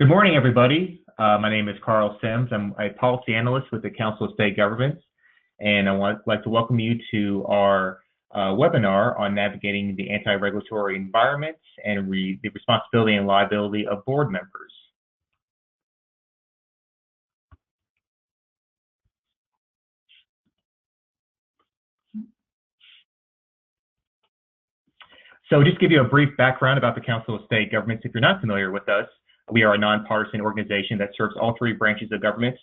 Good morning, everybody. My name is Carl Sims. I'm a policy analyst with the Council of State Governments, and I would like to welcome you to our webinar on navigating the anti-regulatory environment and the responsibility and liability of board members. So just to give you a brief background about the Council of State Governments, if you're not familiar with us, we are a nonpartisan organization that serves all three branches of government,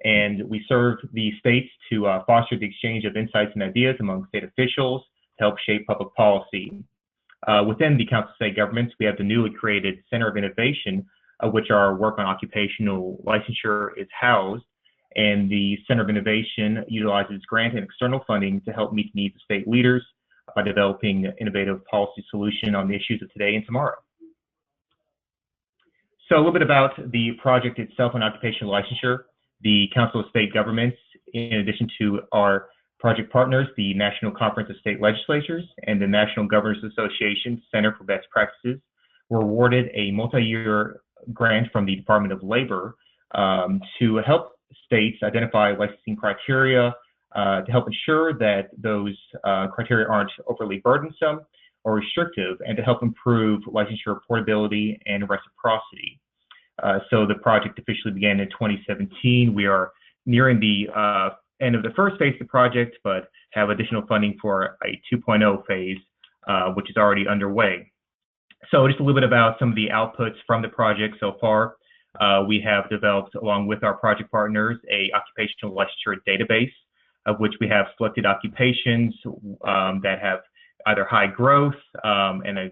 and we serve the states to foster the exchange of insights and ideas among state officials to help shape public policy. Within the Council of State Governments, we have the newly created Center of Innovation, which our work on occupational licensure is housed, and the Center of Innovation utilizes grant and external funding to help meet the needs of state leaders by developing innovative policy solutions on the issues of today and tomorrow. So a little bit about the project itself on occupational licensure. The Council of State Governments, in addition to our project partners, the National Conference of State Legislatures and the National Governors Association Center for Best Practices, were awarded a multi-year grant from the Department of Labor to help states identify licensing criteria to help ensure that those criteria aren't overly burdensome or restrictive, and to help improve licensure portability and reciprocity. So the project officially began in 2017. We are nearing the end of the first phase of the project, but have additional funding for a 2.0 phase, which is already underway. So just a little bit about some of the outputs from the project so far. We have developed, along with our project partners, a occupational licensure database, of which we have selected occupations that have either high growth and a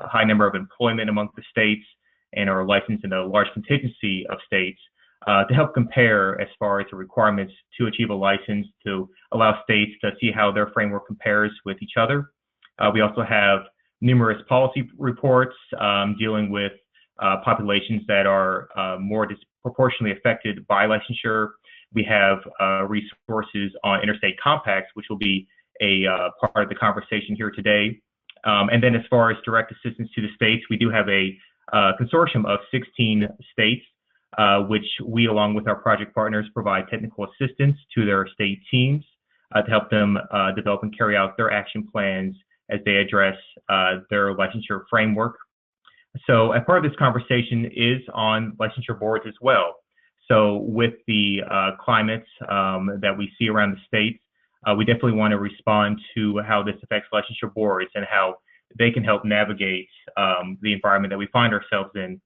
high number of employment among the states, and are licensed in a large contingency of states to help compare as far as the requirements to achieve a license, to allow states to see how their framework compares with each other. We also have numerous policy reports dealing with populations that are more disproportionately affected by licensure. We have resources on interstate compacts, which will be a part of the conversation here today. And then as far as direct assistance to the states, we do have a consortium of 16 states, which we, along with our project partners, provide technical assistance to their state teams to help them develop and carry out their action plans as they address their licensure framework. So a part of this conversation is on licensure boards as well. So with the climate that we see around the states, we definitely want to respond to how this affects licensure boards and how they can help navigate the environment that we find ourselves in.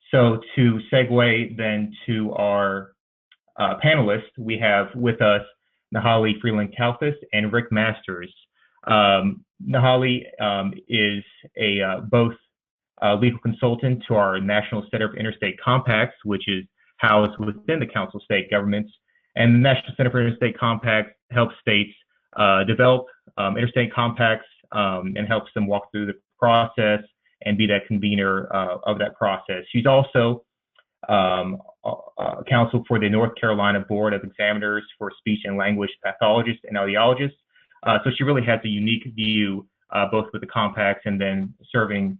So to segue then to our panelists, we have with us Nahali Freeland-Kalfas and Rick Masters. Nahali is both a legal consultant to our National Center of Interstate Compacts, which is housed within the Council of State Governments. And the National Center for Interstate Compacts helps states develop interstate compacts and helps them walk through the process and be that convener of that process. She's also counsel for the North Carolina Board of Examiners for Speech and Language Pathologists and Audiologists. So she really has a unique view, both with the compacts and then serving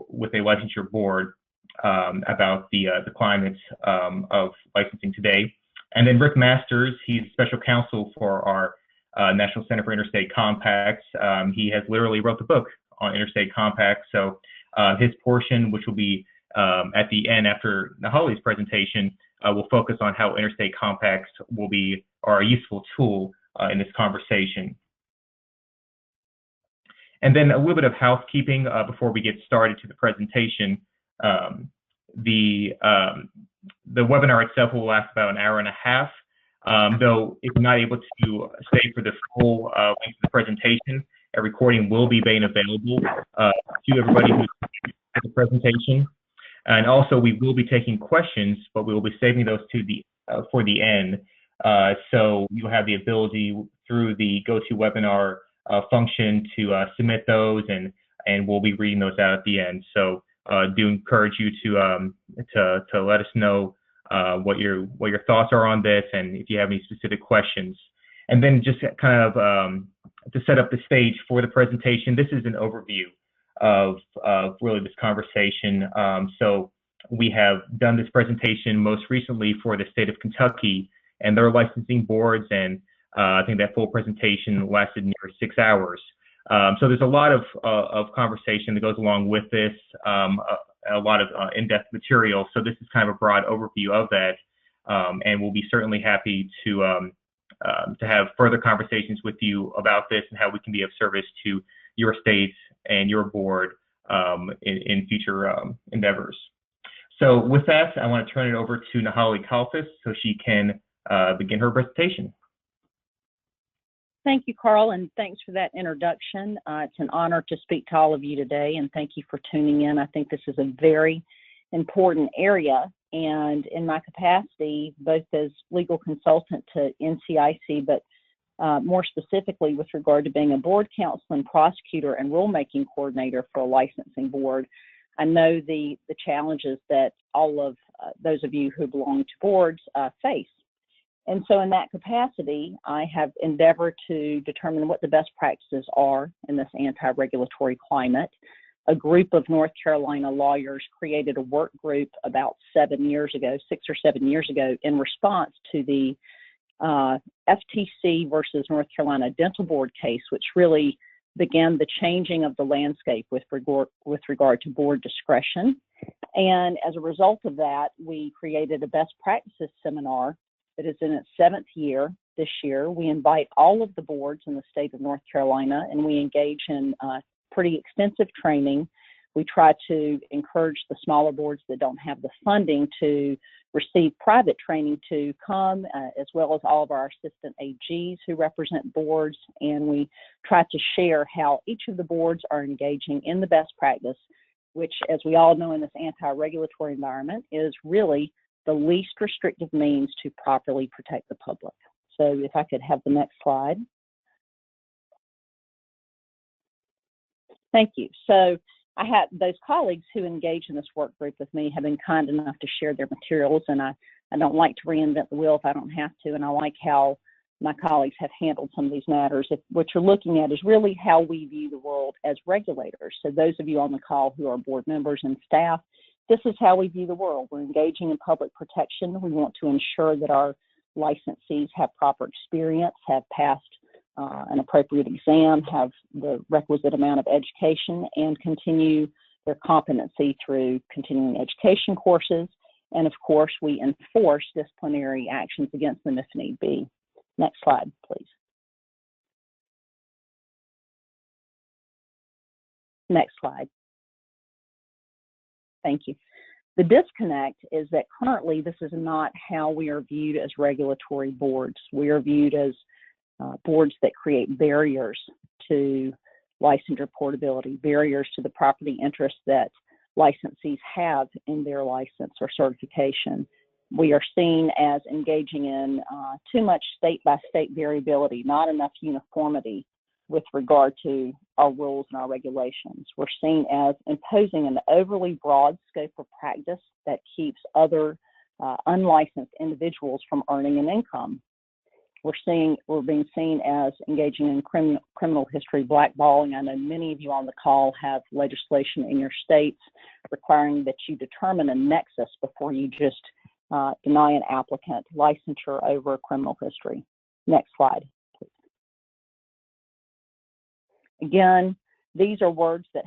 with a licensure board about the climate of licensing today. And then Rick Masters, he's special counsel for our National Center for Interstate Compacts. He has literally wrote the book on interstate compacts. So his portion, which will be at the end after Nahali's presentation, will focus on how interstate compacts are a useful tool in this conversation. And then a little bit of housekeeping before we get started to the presentation. The webinar itself will last about an hour and a half. Though if you're not able to stay for the full length of the presentation, a recording will be made available to everybody who's at the presentation. And also, we will be taking questions, but we will be saving those for the end. So you'll have the ability through the GoToWebinar function to submit those, and we'll be reading those out at the end. So do encourage you to let us know what your thoughts are on this, and if you have any specific questions. And then just kind of to set up the stage for the presentation, this is an overview of really this conversation. So we have done this presentation most recently for the state of Kentucky and their licensing boards, and I think that full presentation lasted near 6 hours. So there's a lot of conversation that goes along with this, a lot of in-depth material. So this is kind of a broad overview of that, and we'll be certainly happy to have further conversations with you about this and how we can be of service to your state and your board in future endeavors. So with that, I want to turn it over to Nahali Kalfas so she can begin her presentation. Thank you, Carl, and thanks for that introduction. It's an honor to speak to all of you today, and thank you for tuning in. I think this is a very important area, and in my capacity, both as legal consultant to NCIC, but more specifically with regard to being a board counsel and prosecutor and rulemaking coordinator for a licensing board, I know the challenges that all of those of you who belong to boards face. And so in that capacity, I have endeavored to determine what the best practices are in this anti-regulatory climate. A group of North Carolina lawyers created a work group about 6 or 7 years ago, in response to the FTC versus North Carolina Dental Board case, which really began the changing of the landscape with regard to board discretion. And as a result of that, we created a best practices seminar that is in its 7th year this year. We invite all of the boards in the state of North Carolina, and we engage in pretty extensive training. We try to encourage the smaller boards that don't have the funding to receive private training to come, as well as all of our assistant AGs who represent boards, and we try to share how each of the boards are engaging in the best practice, which, as we all know in this anti-regulatory environment, is really the least restrictive means to properly protect the public. So if I could have the next slide. Thank you. So I have those colleagues who engage in this work group with me have been kind enough to share their materials, and I don't like to reinvent the wheel if I don't have to, and I like how my colleagues have handled some of these matters. What you're looking at is really how we view the world as regulators. So those of you on the call who are board members and staff, this is how we view the world. We're engaging in public protection. We want to ensure that our licensees have proper experience, have passed an appropriate exam, have the requisite amount of education, and continue their competency through continuing education courses. And of course, we enforce disciplinary actions against them if need be. Next slide, please. Next slide. Thank you. The disconnect is that currently this is not how we are viewed as regulatory boards. We are viewed as boards that create barriers to licensure portability, barriers to the property interests that licensees have in their license or certification. We are seen as engaging in too much state-by-state variability, not enough uniformity with regard to our rules and our regulations. We're seen as imposing an overly broad scope of practice that keeps other unlicensed individuals from earning an income. We're being seen as engaging in criminal history blackballing. I know many of you on the call have legislation in your states requiring that you determine a nexus before you just deny an applicant licensure over criminal history. Next slide, please. Again, these are words that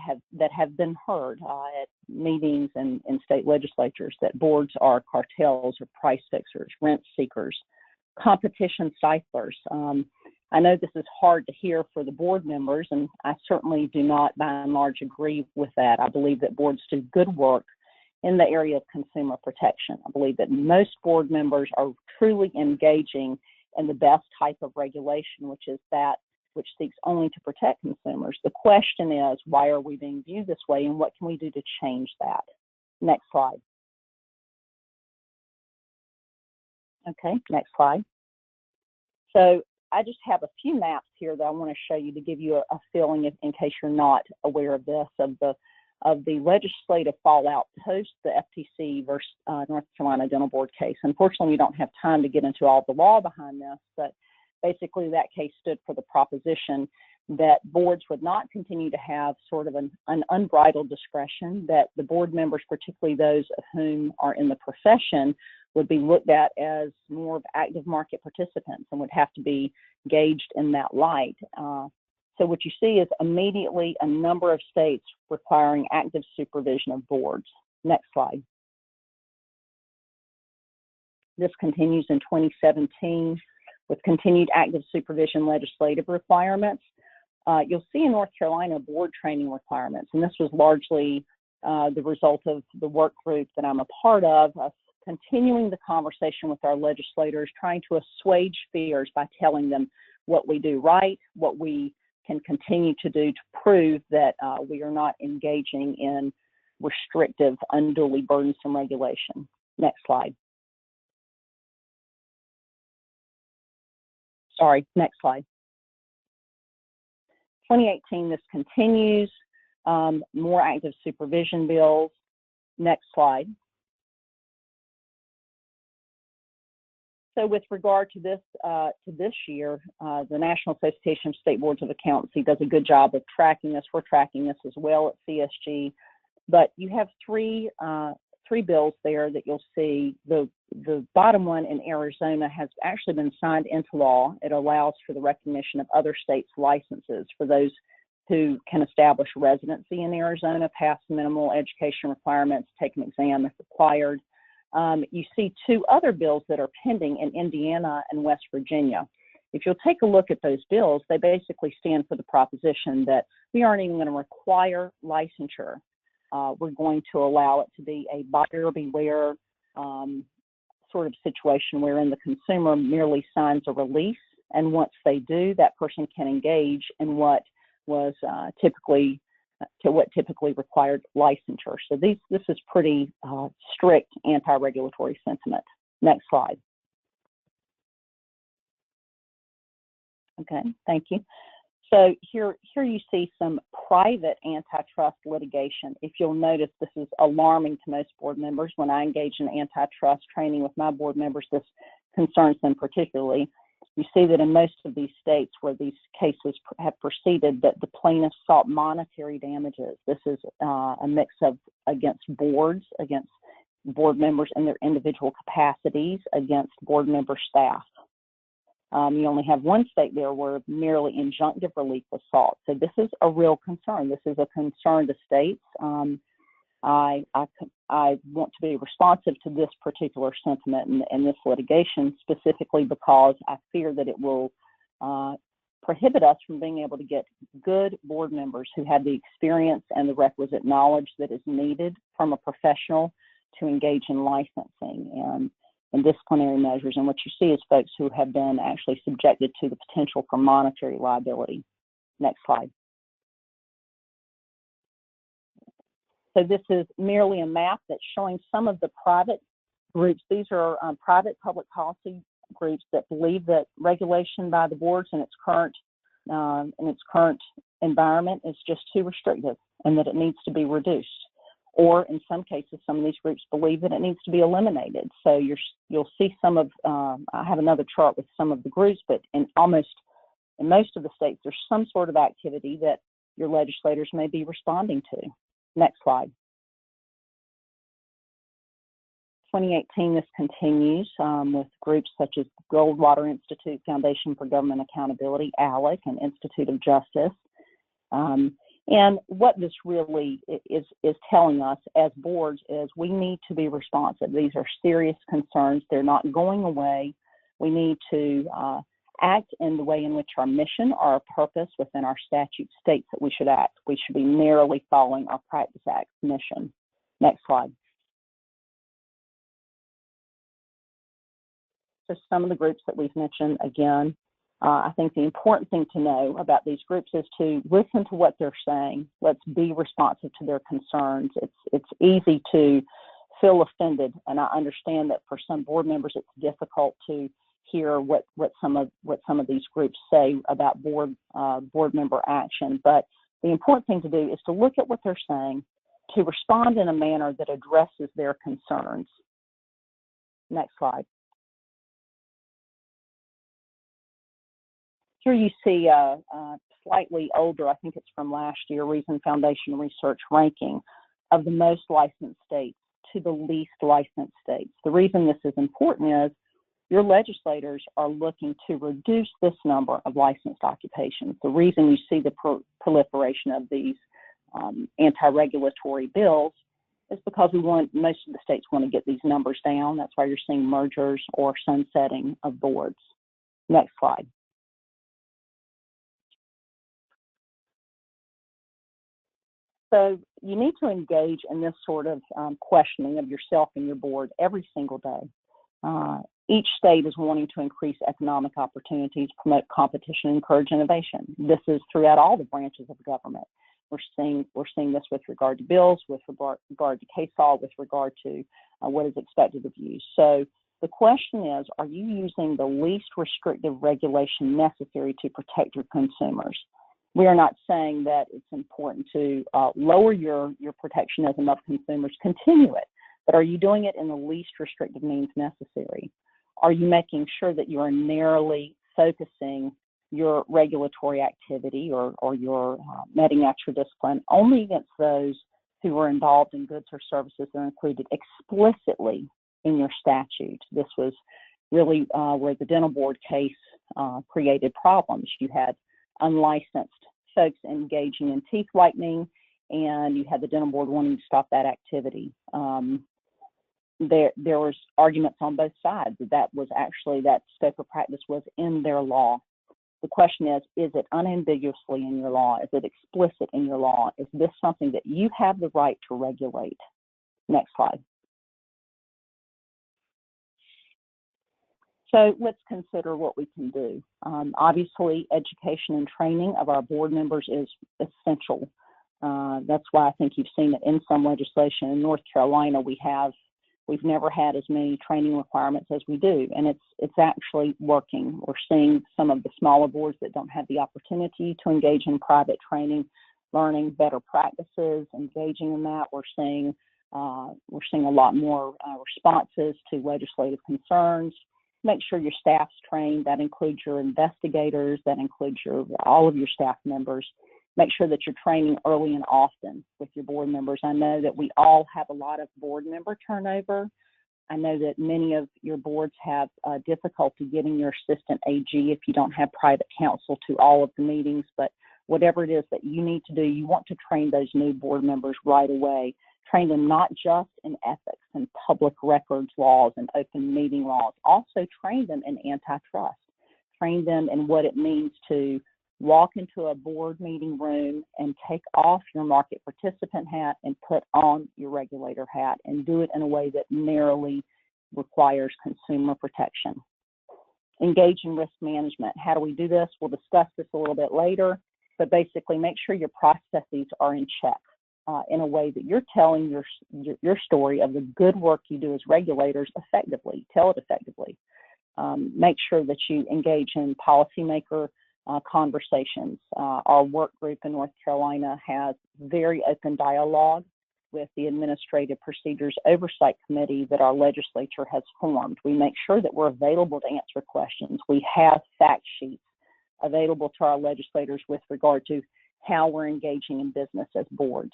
have been heard at meetings and in state legislatures, that boards are cartels or price fixers, rent seekers, competition stiflers. I know this is hard to hear for the board members, and I certainly do not by and large agree with that. I believe that boards do good work in the area of consumer protection. I believe that most board members are truly engaging in the best type of regulation, which is that which seeks only to protect consumers. The question is, why are we being viewed this way, and what can we do to change that? Next slide. Okay, next slide. So I just have a few maps here that I want to show you to give you a feeling, in case you're not aware of this, of the legislative fallout post the FTC versus North Carolina Dental Board case. Unfortunately, we don't have time to get into all the law behind this, but basically that case stood for the proposition that boards would not continue to have sort of an unbridled discretion, that the board members, particularly those of whom are in the profession, would be looked at as more of active market participants and would have to be gauged in that light. So what you see is immediately a number of states requiring active supervision of boards. Next slide. This continues in 2017 with continued active supervision legislative requirements. You'll see in North Carolina board training requirements, and this was largely the result of the work group that I'm a part of continuing the conversation with our legislators, trying to assuage fears by telling them what we do right, what we can continue to do to prove that we are not engaging in restrictive, unduly burdensome regulation. Next slide. Sorry, next slide. 2018, this continues, more active supervision bills. Next slide. So with regard to this year, the National Association of State Boards of Accountancy does a good job of tracking this. We're tracking this as well at CSG, but you have three bills there that you'll see. The bottom one in Arizona has actually been signed into law. It allows for the recognition of other states' licenses for those who can establish residency in Arizona, pass minimal education requirements, take an exam if required. You see two other bills that are pending in Indiana and West Virginia. If you'll take a look at those bills, they basically stand for the proposition that we aren't even going to require licensure. We're going to allow it to be a buyer beware sort of situation wherein the consumer merely signs a release, and once they do, that person can engage in what was typically required licensure. So this is pretty strict anti-regulatory sentiment. Next slide. Okay, thank you. So here you see some private antitrust litigation. If you'll notice, this is alarming to most board members. When I engage in antitrust training with my board members, this concerns them particularly. You see that in most of these states where these cases have proceeded, that the plaintiffs sought monetary damages. This is a mix of against board members in their individual capacities, against board member staff. You only have one state there where merely injunctive relief was sought. So this is a real concern. This is a concern to states. I want to be responsive to this particular sentiment and this litigation, specifically because I fear that it will prohibit us from being able to get good board members who have the experience and the requisite knowledge that is needed from a professional to engage in licensing and disciplinary measures. And what you see is folks who have been actually subjected to the potential for monetary liability. Next slide. So this is merely a map that's showing some of the private groups. These are private public policy groups that believe that regulation by the boards in its current environment is just too restrictive and that it needs to be reduced. Or in some cases, some of these groups believe that it needs to be eliminated. So you'll see some of, I have another chart with some of the groups, but in most of the states, there's some sort of activity that your legislators may be responding to. Next slide. 2018, this continues with groups such as Goldwater Institute, Foundation for Government Accountability, ALEC, and Institute of Justice. And what this really is telling us as boards is we need to be responsive. These are serious concerns. They're not going away. We need to act in the way in which our mission or our purpose within our statute states that we should act. We should be narrowly following our Practice Act mission. Next slide. So some of the groups that we've mentioned, again, I think the important thing to know about these groups is to listen to what they're saying. Let's be responsive to their concerns. It's easy to feel offended, and I understand that for some board members it's difficult to hear what some of these groups say about board member action. But the important thing to do is to look at what they're saying, to respond in a manner that addresses their concerns. Next slide. Here you see a slightly older, I think it's from last year, Reason Foundation research ranking of the most licensed states to the least licensed states. The reason this is important is your legislators are looking to reduce this number of licensed occupations. The reason you see the proliferation of these anti-regulatory bills is because most of the states want to get these numbers down. That's why you're seeing mergers or sunsetting of boards. Next slide. So you need to engage in this sort of questioning of yourself and your board every single day. Each state is wanting to increase economic opportunities, promote competition, encourage innovation. This is throughout all the branches of government. We're seeing this with regard to bills, with regard to case law, with regard to what is expected of you. So the question is, are you using the least restrictive regulation necessary to protect your consumers? We are not saying that it's important to lower your protectionism of consumers, continue it, but are you doing it in the least restrictive means necessary? Are you making sure that you are narrowly focusing your regulatory activity or your meting out your discipline only against those who are involved in goods or services that are included explicitly in your statute? This was really where the dental board case created problems. You had unlicensed folks engaging in teeth whitening, and you had the dental board wanting to stop that activity. There was arguments on both sides that was actually, that scope of practice was in their law. The question is it unambiguously in your law? Is it explicit in your law? Is this something that you have the right to regulate? Next slide. So let's consider what we can do. Obviously, education and training of our board members is essential. That's why I think you've seen it in some legislation. In North Carolina, we've never had as many training requirements as we do, and it's actually working. We're seeing some of the smaller boards that don't have the opportunity to engage in private training, learning better practices, engaging in that. We're seeing a lot more responses to legislative concerns. Make sure your staff's trained. That includes your investigators. That includes all of your staff members. Make sure that you're training early and often with your board members. I know that we all have a lot of board member turnover. I know that many of your boards have difficulty getting your assistant AG if you don't have private counsel to all of the meetings, but whatever it is that you need to do, you want to train those new board members right away. Train them not just in ethics and public records laws and open meeting laws, also train them in antitrust. Train them in what it means to walk into a board meeting room and take off your market participant hat and put on your regulator hat, and do it in a way that narrowly requires consumer protection. Engage in risk management. How do we do this? We'll discuss this a little bit later, but basically make sure your processes are in check in a way that you're telling your story of the good work you do as regulators effectively. Tell it effectively. Make sure that you engage in policymaker conversations. Our work group in North Carolina has very open dialogue with the Administrative Procedures Oversight Committee that our legislature has formed. We make sure that we're available to answer questions. We have fact sheets available to our legislators with regard to how we're engaging in business as boards,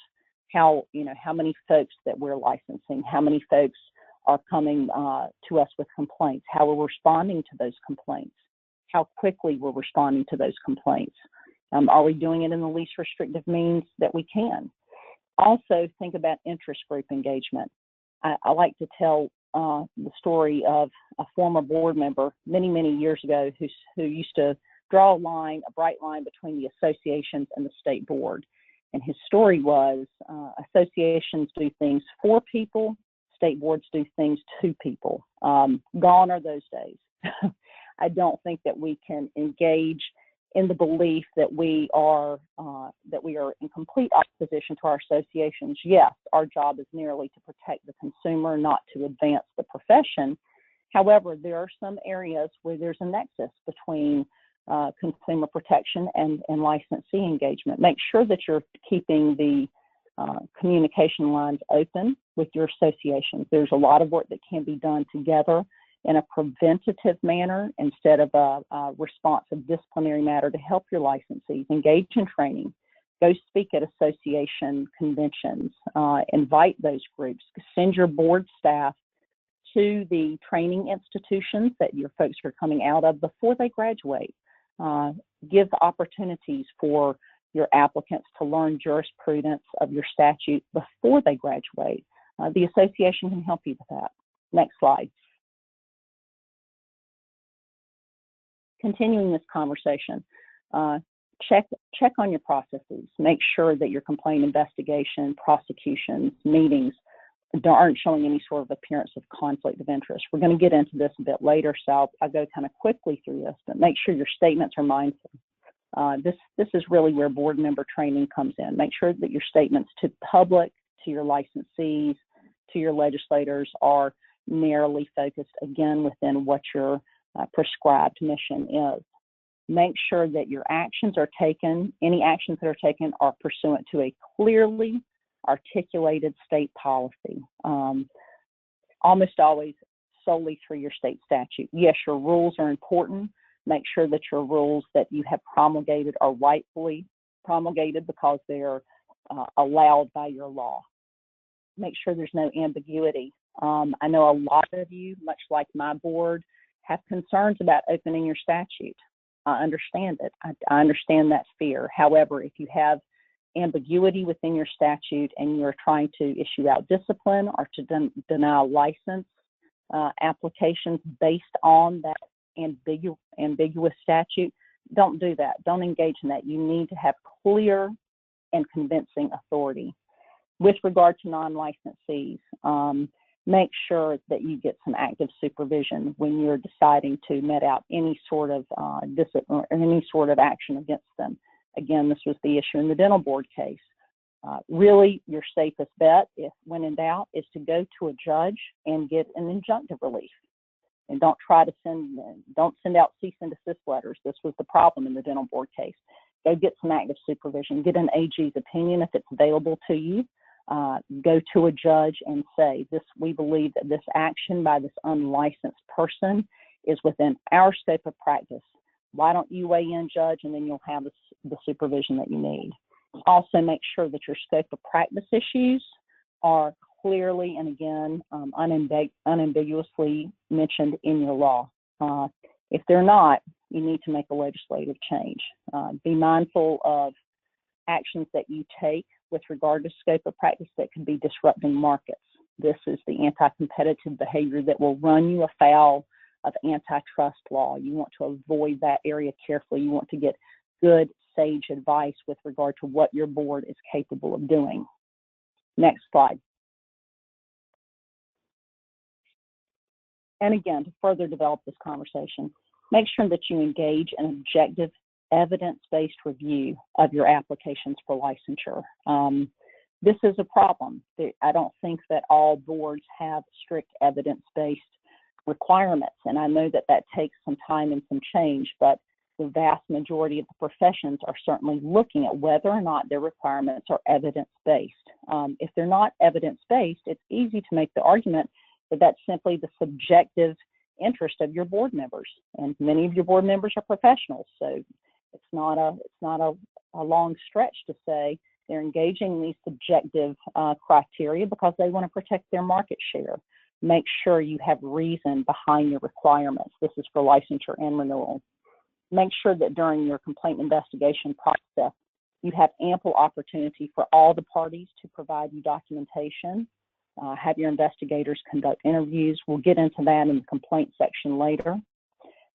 how many folks that we're licensing, how many folks are coming to us with complaints, how we're responding to those complaints, how quickly we're responding to those complaints. Are we doing it in the least restrictive means that we can? Also, think about interest group engagement. I like to tell the story of a former board member many, many years ago who used to draw a bright line between the associations and the state board. And his story was associations do things for people, state boards do things to people. Gone are those days. I don't think that we can engage in the belief that we are in complete opposition to our associations. Yes, our job is merely to protect the consumer, not to advance the profession. However, there are some areas where there's a nexus between consumer protection and licensee engagement. Make sure that you're keeping the communication lines open with your associations. There's a lot of work that can be done together in a preventative manner instead of a responsive disciplinary matter to help your licensees. Engage in training. Go speak at association conventions. Invite those groups. Send your board staff to the training institutions that your folks are coming out of before they graduate. Give opportunities for your applicants to learn jurisprudence of your statute before they graduate. The association can help you with that. Next slide. Continuing this conversation, check on your processes. Make sure that your complaint investigation, prosecutions, meetings aren't showing any sort of appearance of conflict of interest. We're going to get into this a bit later, so I'll go kind of quickly through this, but make sure your statements are mindful. This is really where board member training comes in. Make sure that your statements to the public, to your licensees, to your legislators are narrowly focused, again, within what your prescribed mission is. Make sure that your actions are taken, any actions that are taken are pursuant to a clearly articulated state policy, almost always solely through your state statute. Yes, your rules are important. Make sure that your rules that you have promulgated are rightfully promulgated because they're allowed by your law. Make sure there's no ambiguity. I know a lot of you, much like my board, have concerns about opening your statute. I understand it. I understand that fear. However, if you have ambiguity within your statute and you're trying to issue out discipline or to deny license applications based on that ambiguous statute, don't do that. Don't engage in that. You need to have clear and convincing authority. With regard to non-licensees, make sure that you get some active supervision when you're deciding to met out any sort of discipline or any sort of action against them. Again, this was the issue in the dental board case. Really, your safest bet, if when in doubt, is to go to a judge and get an injunctive relief. And don't try to don't send out cease and desist letters. This was the problem in the dental board case. Go get some active supervision. Get an AG's opinion if it's available to you. Go to a judge and say, we believe that this action by this unlicensed person is within our scope of practice. Why don't you weigh in, judge, and then you'll have the supervision that you need. Also, make sure that your scope of practice issues are clearly and again unambiguously mentioned in your law. If they're not, you need to make a legislative change. Be mindful of actions that you take with regard to scope of practice that can be disrupting markets. This is the anti-competitive behavior that will run you afoul of antitrust law. You want to avoid that area carefully. You want to get good, sage advice with regard to what your board is capable of doing. Next slide. And again, to further develop this conversation, make sure that you engage in objective, evidence-based review of your applications for licensure. This is a problem. I don't think that all boards have strict evidence-based requirements, and I know that that takes some time and some change, but the vast majority of the professions are certainly looking at whether or not their requirements are evidence-based. If they're not evidence-based, it's easy to make the argument that that's simply the subjective interest of your board members, and many of your board members are professionals, so it's not a long stretch to say they're engaging in these subjective criteria because they want to protect their market share. Make sure you have reason behind your requirements. This is for licensure and renewal. Make sure that during your complaint investigation process, you have ample opportunity for all the parties to provide you documentation. Have your investigators conduct interviews. We'll get into that in the complaint section later.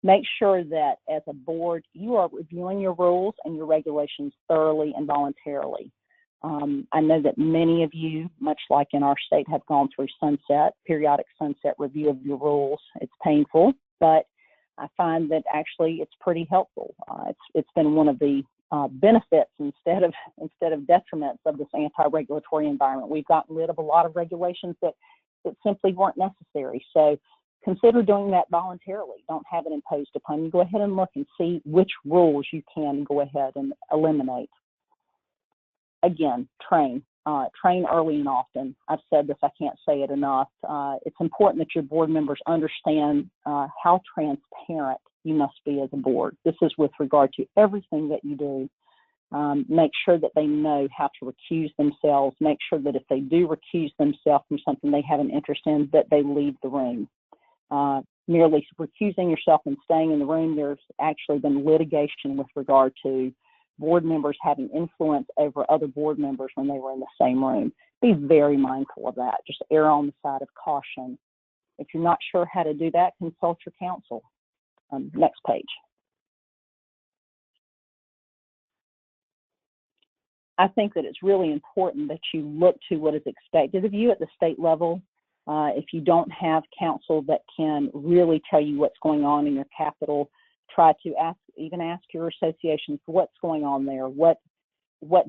Make sure that as a board, you are reviewing your rules and your regulations thoroughly and voluntarily. I know that many of you, much like in our state, have gone through periodic sunset review of your rules. It's painful, but I find that actually it's pretty helpful. It's been one of the benefits instead of detriments of this anti-regulatory environment. We've gotten rid of a lot of regulations that simply weren't necessary. So consider doing that voluntarily. Don't have it imposed upon you. Go ahead and look and see which rules you can go ahead and eliminate. Again, train. train early and often. I've said this, I can't say it enough. It's important that your board members understand how transparent you must be as a board. This is with regard to everything that you do. Make sure that they know how to recuse themselves. Make sure that if they do recuse themselves from something they have an interest in, that they leave the room. Merely recusing yourself and staying in the room, there's actually been litigation with regard to board members having influence over other board members when they were in the same room. Be very mindful of that. Just err on the side of caution. If you're not sure how to do that, consult your counsel. Next page. I think that it's really important that you look to what is expected of you at the state level. If you don't have counsel that can really tell you what's going on in your capital, try to ask your associations what's going on there, what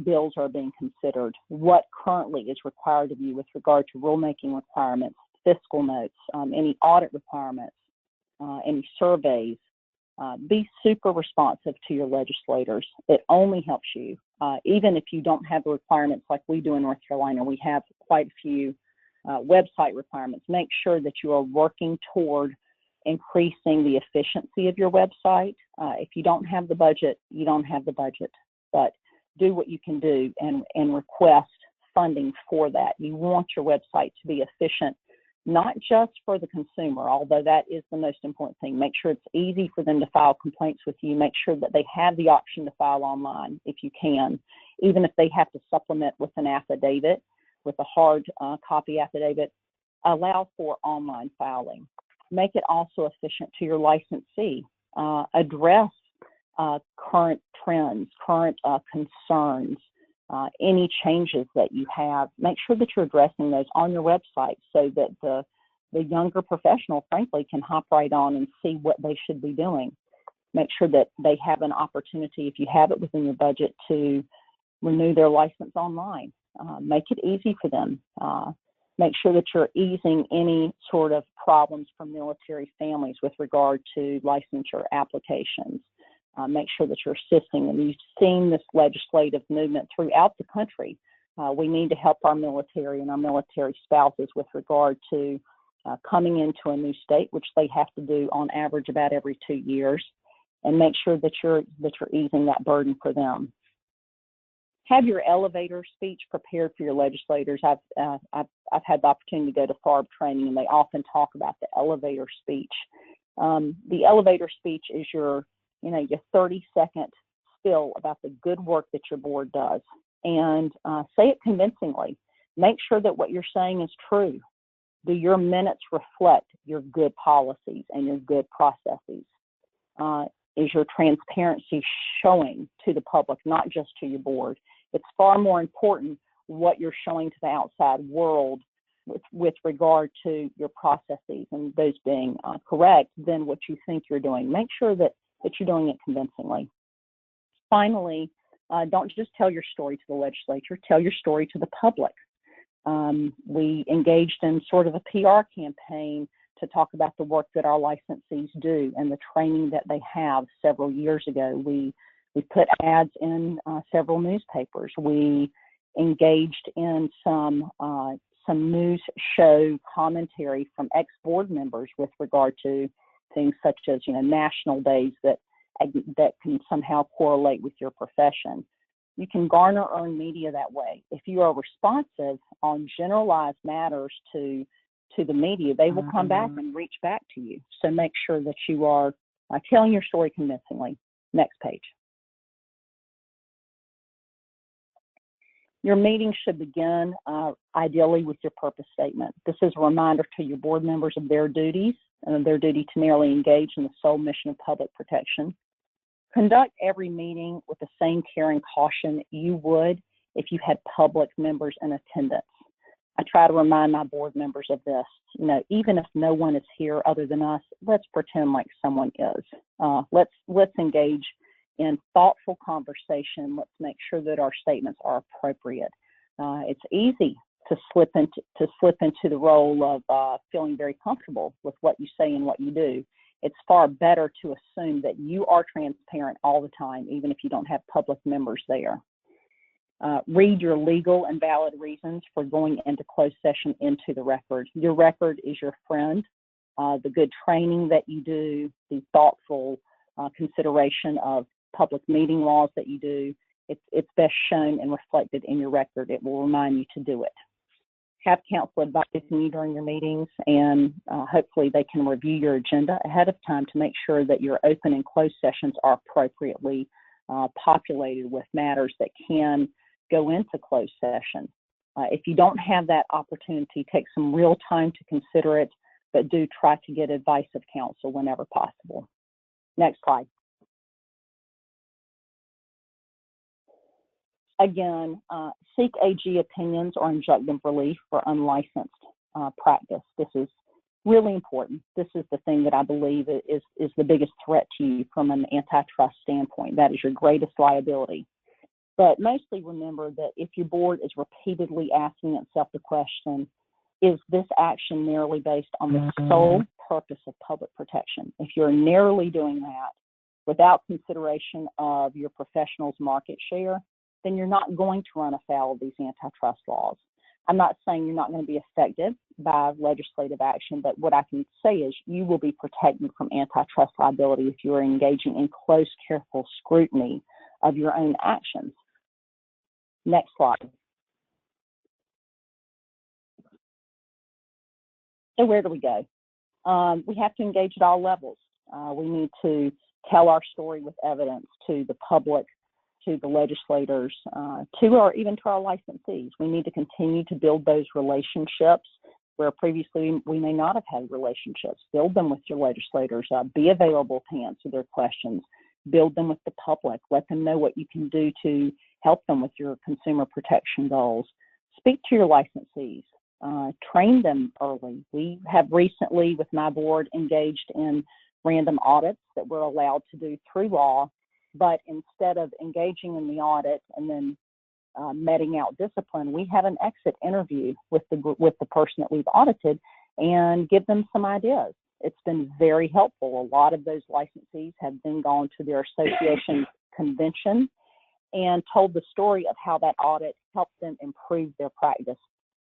bills are being considered, what currently is required of you with regard to rulemaking requirements, fiscal notes, any audit requirements, any surveys. Be super responsive to your legislators. It only helps you. Even if you don't have the requirements like we do in North Carolina, we have quite a few website requirements. Make sure that you are working toward increasing the efficiency of your website. If you don't have the budget, you don't have the budget, but do what you can do and request funding for that. You want your website to be efficient, not just for the consumer, although that is the most important thing. Make sure it's easy for them to file complaints with you. Make sure that they have the option to file online if you can, even if they have to supplement with an affidavit, with a hard copy affidavit. Allow for online filing. Make it also efficient to your licensee. Address current trends, current concerns, any changes that you have. Make sure that you're addressing those on your website so that the younger professional, frankly, can hop right on and see what they should be doing. Make sure that they have an opportunity, if you have it within your budget, to renew their license online. Make it easy for them. Make sure that you're easing any sort of problems for military families with regard to licensure applications. Make sure that you're assisting them. You've seen this legislative movement throughout the country. We need to help our military and our military spouses with regard to coming into a new state, which they have to do on average about every 2 years, and make sure that you're easing that burden for them. Have your elevator speech prepared for your legislators. I've had the opportunity to go to FARB training, and they often talk about the elevator speech. The elevator speech is your 30-second spill about the good work that your board does, and say it convincingly. Make sure that what you're saying is true. Do your minutes reflect your good policies and your good processes? Is your transparency showing to the public, not just to your board? It's far more important what you're showing to the outside world with regard to your processes and those being correct than what you think you're doing. Make sure that you're doing it convincingly. Finally, don't just tell your story to the legislature, tell your story to the public. We engaged in sort of a PR campaign to talk about the work that our licensees do and the training that they have several years ago. We put ads in several newspapers. We engaged in some news show commentary from ex-board members with regard to things such as national days that can somehow correlate with your profession. You can garner earned media that way. If you are responsive on generalized matters to the media, they will come back and reach back to you. So make sure that you are telling your story convincingly. Next page. Your meeting should begin ideally with your purpose statement. This is a reminder to your board members of their duties and their duty to merely engage in the sole mission of public protection. Conduct every meeting with the same care and caution you would if you had public members in attendance. I try to remind my board members of this. Even if no one is here other than us, let's pretend like someone is. Let's engage in thoughtful conversation. Let's make sure that our statements are appropriate. It's easy to slip into the role of feeling very comfortable with what you say and what you do. It's far better to assume that you are transparent all the time, even if you don't have public members there. Read your legal and valid reasons for going into closed session into the record. Your record is your friend. The good training that you do, the thoughtful consideration of public meeting laws that you do, it's best shown and reflected in your record. It will remind you to do it. Have counsel advising you during your meetings, and hopefully they can review your agenda ahead of time to make sure that your open and closed sessions are appropriately populated with matters that can go into closed session. If you don't have that opportunity, take some real time to consider it, but do try to get advice of counsel whenever possible. Next slide. Again, seek AG opinions or injunctive relief for unlicensed practice. This is really important. This is the thing that I believe is the biggest threat to you from an antitrust standpoint. That is your greatest liability. But mostly remember that if your board is repeatedly asking itself the question, is this action narrowly based on the sole purpose of public protection? If you're narrowly doing that without consideration of your professional's market share, then you're not going to run afoul of these antitrust laws. I'm not saying you're not going to be affected by legislative action, but what I can say is you will be protected from antitrust liability if you are engaging in close, careful scrutiny of your own actions. Next slide. So where do we go? We have to engage at all levels. We need to tell our story with evidence to the public, to the legislators, even to our licensees. We need to continue to build those relationships where previously we may not have had relationships. Build them with your legislators. Be available to answer their questions. Build them with the public. Let them know what you can do to help them with your consumer protection goals. Speak to your licensees. Train them early. We have recently, with my board, engaged in random audits that we're allowed to do through law, but instead of engaging in the audit and then meting out discipline, we have an exit interview with the person that we've audited and give them some ideas. It's been very helpful. A lot of those licensees have then gone to their association convention and told the story of how that audit helped them improve their practice.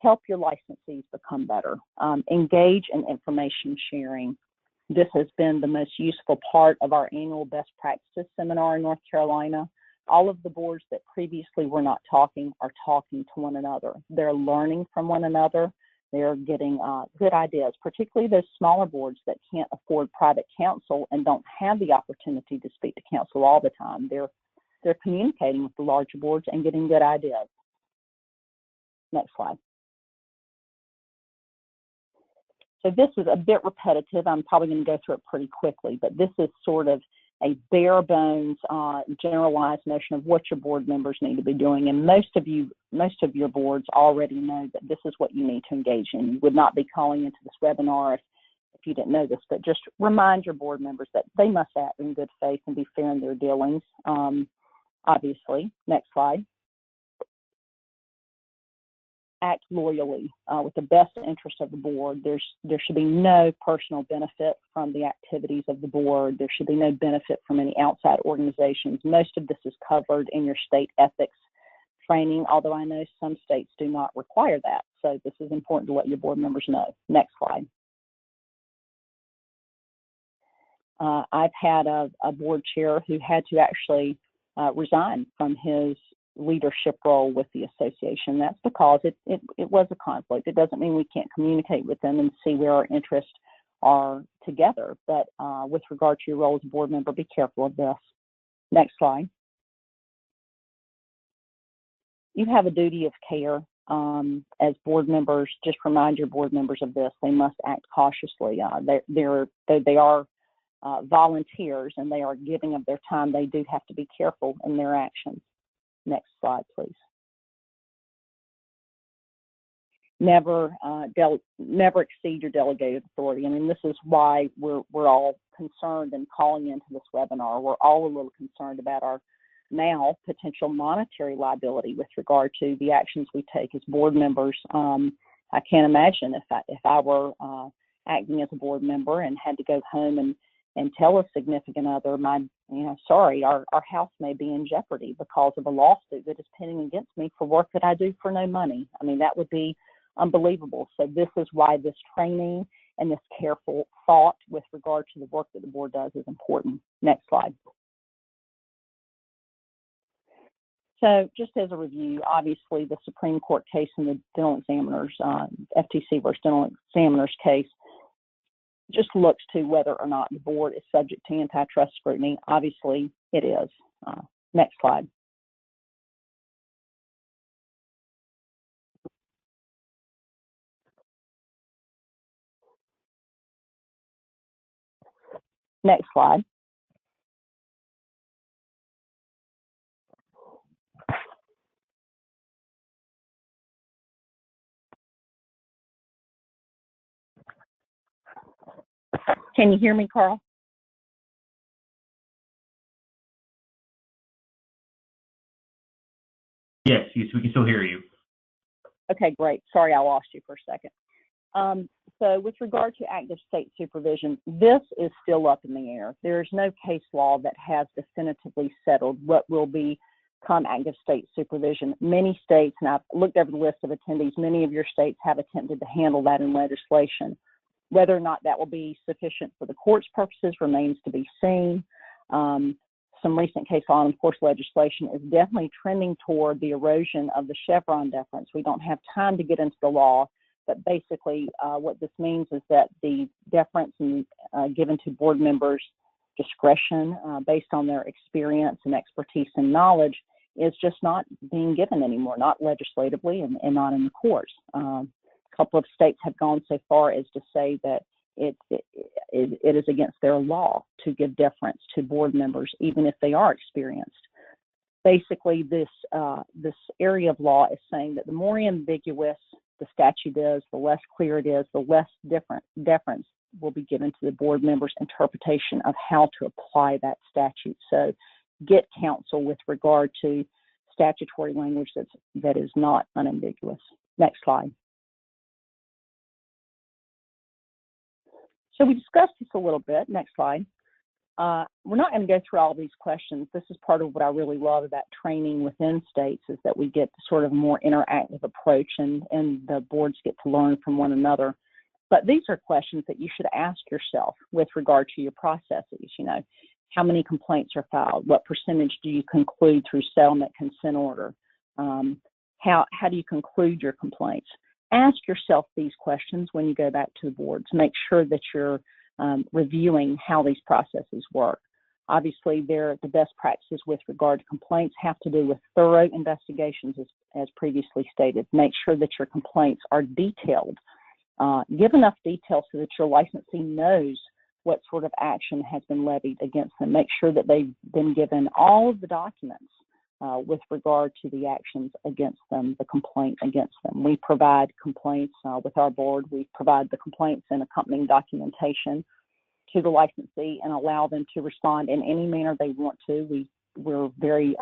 Help your licensees become better. Engage in information sharing. This has been the most useful part of our annual best practices seminar in North Carolina. All of the boards that previously were not talking are talking to one another. They're learning from one another. They're getting good ideas, particularly those smaller boards that can't afford private counsel and don't have the opportunity to speak to counsel all the time. They're communicating with the larger boards and getting good ideas. Next slide. So this is a bit repetitive. I'm probably going to go through it pretty quickly, but this is sort of a bare bones, generalized notion of what your board members need to be doing. And most of your boards already know that this is what you need to engage in. You would not be calling into this webinar if you didn't know this, but just remind your board members that they must act in good faith and be fair in their dealings, obviously. Next slide. Act loyally with the best interest of the board. There should be no personal benefit from the activities of the board. There should be no benefit from any outside organizations. Most of this is covered in your state ethics training, although I know some states do not require that. So this is important to let your board members know. Next slide. I've had a board chair who had to actually resign from his leadership role with the association. That's because it was a conflict. It doesn't mean we can't communicate with them and see where our interests are together. But with regard to your role as a board member, be careful of this. Next slide. You have a duty of care as board members. Just remind your board members of this. They must act cautiously. They are volunteers and they are giving of their time. They do have to be careful in their actions. Next slide, please. Never exceed your delegated authority. I mean, this is why we're all concerned and calling into this webinar. We're all a little concerned about our now potential monetary liability with regard to the actions we take as board members. I can't imagine if I were acting as a board member and had to go home and and tell a significant other, sorry, our house may be in jeopardy because of a lawsuit that is pending against me for work that I do for no money. I mean, that would be unbelievable. So this is why this training and this careful thought with regard to the work that the board does is important. Next slide. So just as a review, obviously the Supreme Court case in the dental examiners, FTC versus dental examiners case, just looks to whether or not the board is subject to antitrust scrutiny. Obviously it is. Next slide. Next slide. Can you hear me, Carl? Yes, we can still hear you. Okay, great. Sorry, I lost you for a second. So with regard to active state supervision, this is still up in the air. There is no case law that has definitively settled what will become active state supervision. Many states, and I've looked over the list of attendees, many of your states have attempted to handle that in legislation. Whether or not that will be sufficient for the court's purposes remains to be seen. Some recent case law and, of course, legislation is definitely trending toward the erosion of the Chevron deference. We don't have time to get into the law, but basically what this means is that the deference given to board members' discretion based on their experience and expertise and knowledge is just not being given anymore, not legislatively and not in the courts. A couple of states have gone so far as to say that it is against their law to give deference to board members, even if they are experienced. Basically, this area of law is saying that the more ambiguous the statute is, the less clear it is, the less deference will be given to the board members' interpretation of how to apply that statute. So get counsel with regard to statutory language that is not unambiguous. Next slide. So we discussed this a little bit. Next slide. We're not going to go through all these questions. This is part of what I really love about training within states, is that we get sort of a more interactive approach and the boards get to learn from one another. But these are questions that you should ask yourself with regard to your processes. You know, how many complaints are filed? What percentage do you conclude through settlement consent order? How do you conclude your complaints? Ask yourself these questions when you go back to the boards. Make sure that you're reviewing how these processes work. Obviously, the best practices with regard to complaints have to do with thorough investigations, as previously stated. Make sure that your complaints are detailed. Give enough detail so that your licensee knows what sort of action has been levied against them. Make sure that they've been given all of the documents with regard to the actions against them, the complaint against them. We provide complaints with our board. We provide the complaints and accompanying documentation to the licensee and allow them to respond in any manner they want to. We're very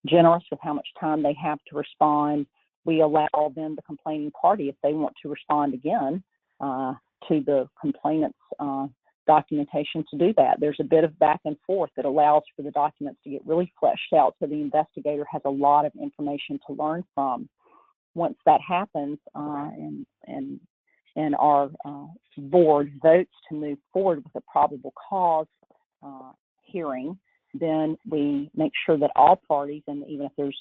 generous with how much time they have to respond. We allow them, the complaining party, if they want to respond again to the complainant's documentation, to do that. There's a bit of back and forth that allows for the documents to get really fleshed out so the investigator has a lot of information to learn from. Once that happens and our board votes to move forward with a probable cause hearing, then we make sure that all parties, and even if there's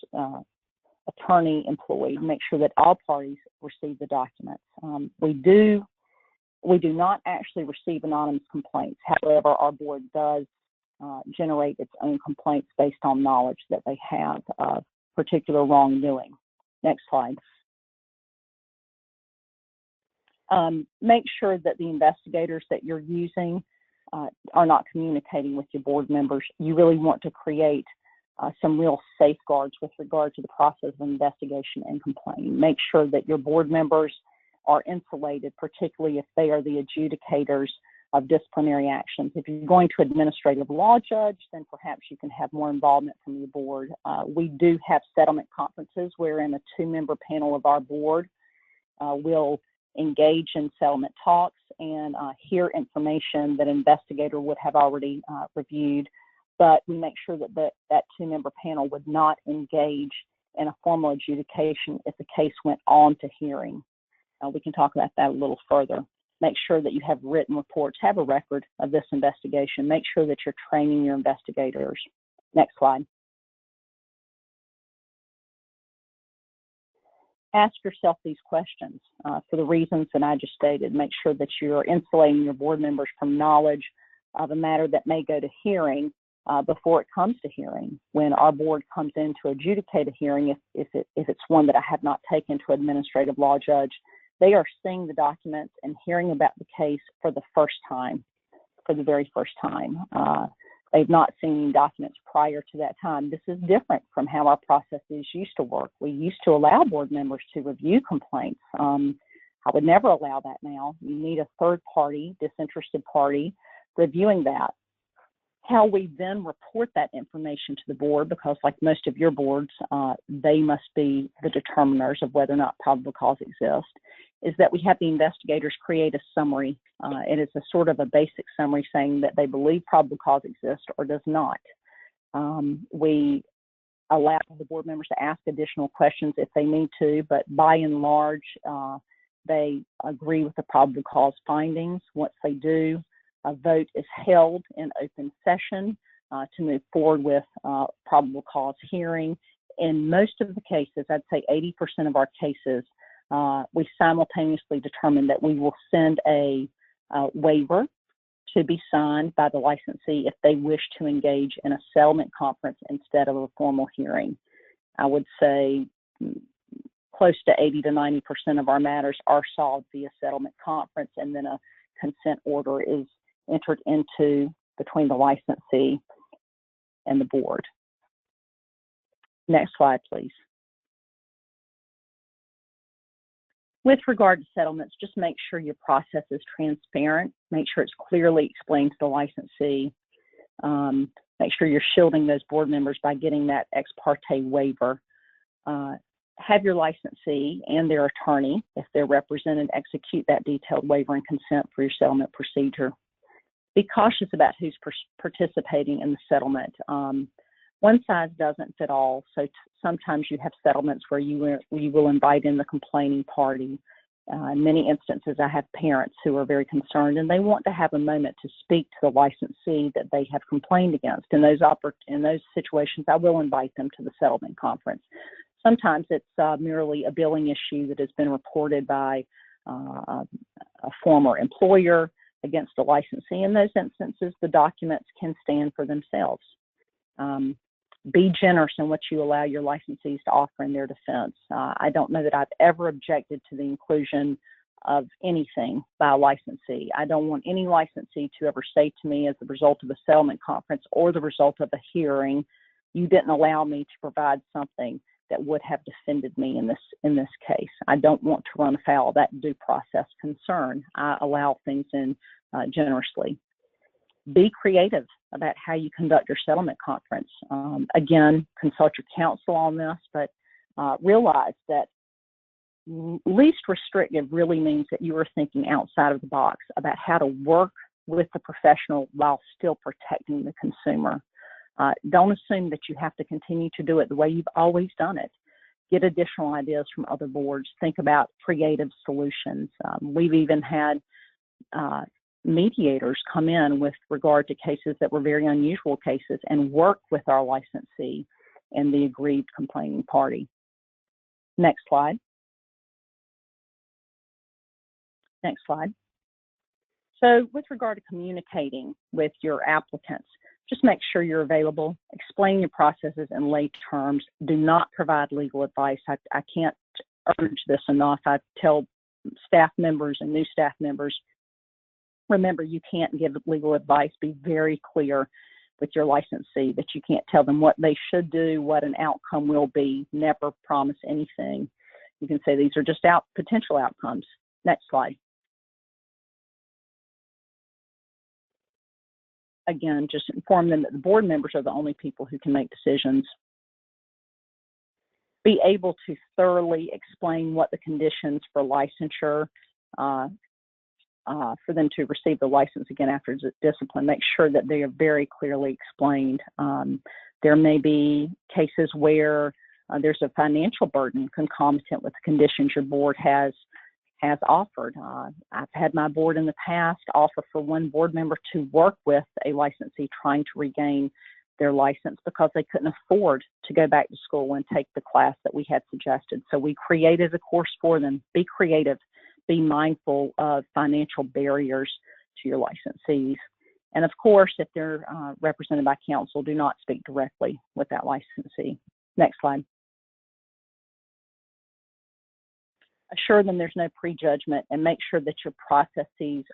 attorney employee, make sure that all parties receive the documents. We do not actually receive anonymous complaints. However, our board does generate its own complaints based on knowledge that they have of particular wrongdoing. Next slide. Make sure that the investigators that you're using are not communicating with your board members. You really want to create some real safeguards with regard to the process of investigation and complaining. Make sure that your board members are insulated, particularly if they are the adjudicators of disciplinary actions. If you're going to administrative law judge, then perhaps you can have more involvement from your board. We do have settlement conferences wherein a 2-member panel of our board will engage in settlement talks and hear information that an investigator would have already reviewed, but we make sure that that two-member panel would not engage in a formal adjudication if the case went on to hearing. We can talk about that a little further. Make sure that you have written reports, have a record of this investigation. Make sure that you're training your investigators. Next slide. Ask yourself these questions for the reasons that I just stated. Make sure that you're insulating your board members from knowledge of a matter that may go to hearing before it comes to hearing. When our board comes in to adjudicate a hearing, if it's one that I have not taken to an administrative law judge, they are seeing the documents and hearing about the case for the first time, for the very first time. They've not seen any documents prior to that time. This is different from how our processes used to work. We used to allow board members to review complaints. I would never allow that now. You need a third party, disinterested party, reviewing that. How we then report that information to the board, because like most of your boards, they must be the determiners of whether or not probable cause exists, is that we have the investigators create a summary. It is a sort of a basic summary saying that they believe probable cause exists or does not. We allow the board members to ask additional questions if they need to, but by and large, they agree with the probable cause findings. Once they do, a vote is held in open session to move forward with probable cause hearing. In most of the cases, I'd say 80% of our cases, we simultaneously determine that we will send a waiver to be signed by the licensee if they wish to engage in a settlement conference instead of a formal hearing. I would say close to 80 to 90% of our matters are solved via settlement conference, and then a consent order is entered into between the licensee and the board. Next slide, please. With regard to settlements, just make sure your process is transparent. Make sure it's clearly explained to the licensee. Make sure you're shielding those board members by getting that ex parte waiver. Have your licensee and their attorney, if they're represented, execute that detailed waiver and consent for your settlement procedure. Be cautious about who's participating in the settlement. One size doesn't fit all, so sometimes you have settlements where you will invite in the complaining party. In many instances, I have parents who are very concerned and they want to have a moment to speak to the licensee that they have complained against. In those situations, I will invite them to the settlement conference. Sometimes it's merely a billing issue that has been reported by a former employer against a licensee. In those instances, the documents can stand for themselves. Be generous in what you allow your licensees to offer in their defense. I don't know that I've ever objected to the inclusion of anything by a licensee. I don't want any licensee to ever say to me as a result of a settlement conference or the result of a hearing, you didn't allow me to provide something that would have defended me in this case. I don't want to run afoul of that due process concern. I allow things in generously. Be creative about how you conduct your settlement conference. Again, consult your counsel on this, but realize that least restrictive really means that you are thinking outside of the box about how to work with the professional while still protecting the consumer. Don't assume that you have to continue to do it the way you've always done it. Get additional ideas from other boards. Think about creative solutions. We've even had mediators come in with regard to cases that were very unusual cases and work with our licensee and the aggrieved complaining party. Next slide. Next slide. So with regard to communicating with your applicants, just make sure you're available. Explain your processes in lay terms. Do not provide legal advice. I can't urge this enough. I tell staff members and new staff members, remember, you can't give legal advice. Be very clear with your licensee that you can't tell them what they should do, what an outcome will be. Never promise anything. You can say these are just potential outcomes. Next slide. Again, just inform them that the board members are the only people who can make decisions. Be able to thoroughly explain what the conditions for licensure for them to receive the license again after discipline. Make sure that they are very clearly explained. There may be cases where there's a financial burden concomitant with the conditions your board has offered. I've had my board in the past offer for one board member to work with a licensee trying to regain their license because they couldn't afford to go back to school and take the class that we had suggested. So we created a course for them. Be creative. Be mindful of financial barriers to your licensees. And of course, if they're represented by counsel, do not speak directly with that licensee. Next slide. Assure them there's no prejudgment and make sure that your processes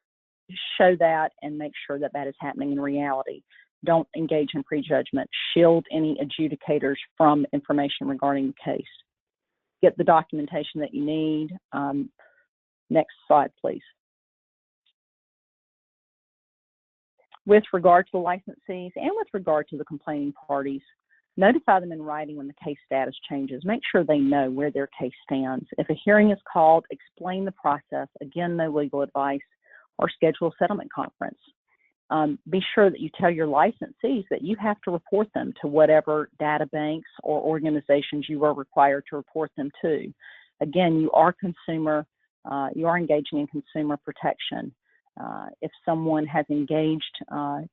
show that and make sure that that is happening in reality. Don't engage in prejudgment. Shield any adjudicators from information regarding the case. Get the documentation that you need. Next slide, please. With regard to the licensees and with regard to the complaining parties, notify them in writing when the case status changes. Make sure they know where their case stands. If a hearing is called, explain the process. Again, no legal advice, or schedule a settlement conference. Be sure that you tell your licensees that you have to report them to whatever data banks or organizations you are required to report them to. Again, you are engaging in consumer protection. If someone has engaged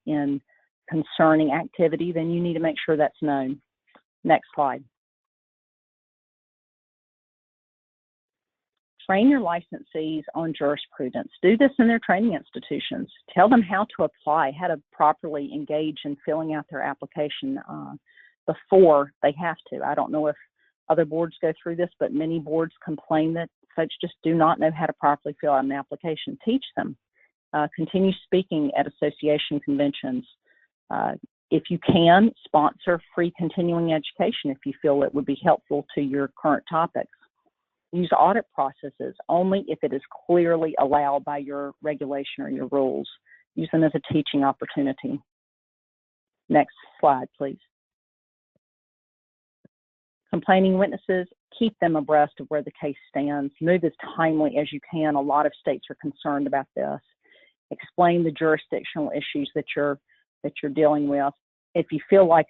in concerning activity, then you need to make sure that's known. Next slide. Train your licensees on jurisprudence. Do this in their training institutions. Tell them how to apply, how to properly engage in filling out their application before they have to. I don't know if other boards go through this, but many boards complain that folks just do not know how to properly fill out an application. Teach them. Continue speaking at association conventions. If you can, sponsor free continuing education if you feel it would be helpful to your current topics. Use audit processes only if it is clearly allowed by your regulation or your rules. Use them as a teaching opportunity. Next slide, please. Complaining witnesses, keep them abreast of where the case stands. Move as timely as you can. A lot of states are concerned about this. Explain the jurisdictional issues that you're dealing with. If you feel like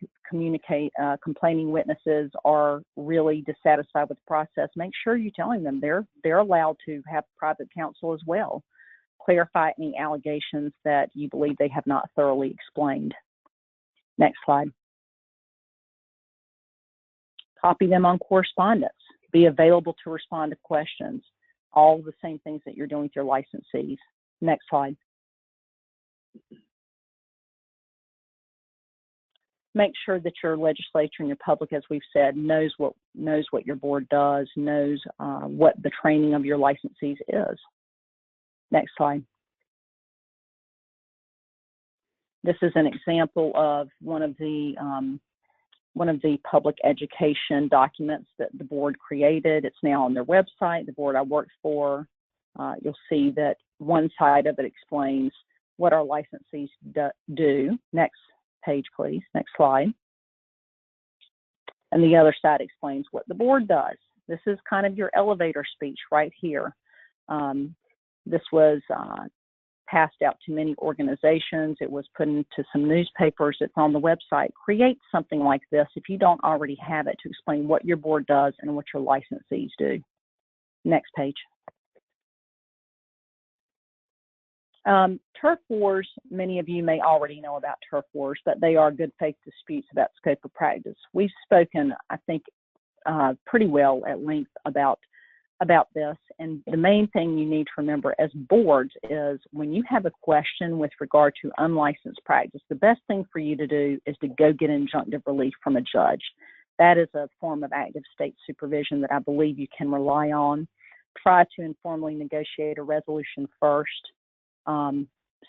complaining witnesses are really dissatisfied with the process, make sure you're telling them they're allowed to have private counsel as well. Clarify any allegations that you believe they have not thoroughly explained. Next slide. Copy them on correspondence. Be available to respond to questions. All the same things that you're doing with your licensees. Next slide. Make sure that your legislature and your public, as we've said, knows what your board does, knows what the training of your licensees is. Next slide. This is an example of one of the public education documents that the board created. It's now on their website. The board I worked for, you'll see that one side of it explains what our licensees do. Next page, please. Next slide. And the other side explains what the board does. This is kind of your elevator speech right here. This was passed out to many organizations. It was put into some newspapers. It's on the website. Create something like this if you don't already have it to explain what your board does and what your licensees do. Next page. Turf wars, many of you may already know about turf wars, but they are good faith disputes about scope of practice. We've spoken, I think, pretty well at length about this, and the main thing you need to remember as boards is when you have a question with regard to unlicensed practice, the best thing for you to do is to go get injunctive relief from a judge. That is a form of active state supervision that I believe you can rely on. Try to informally negotiate a resolution first.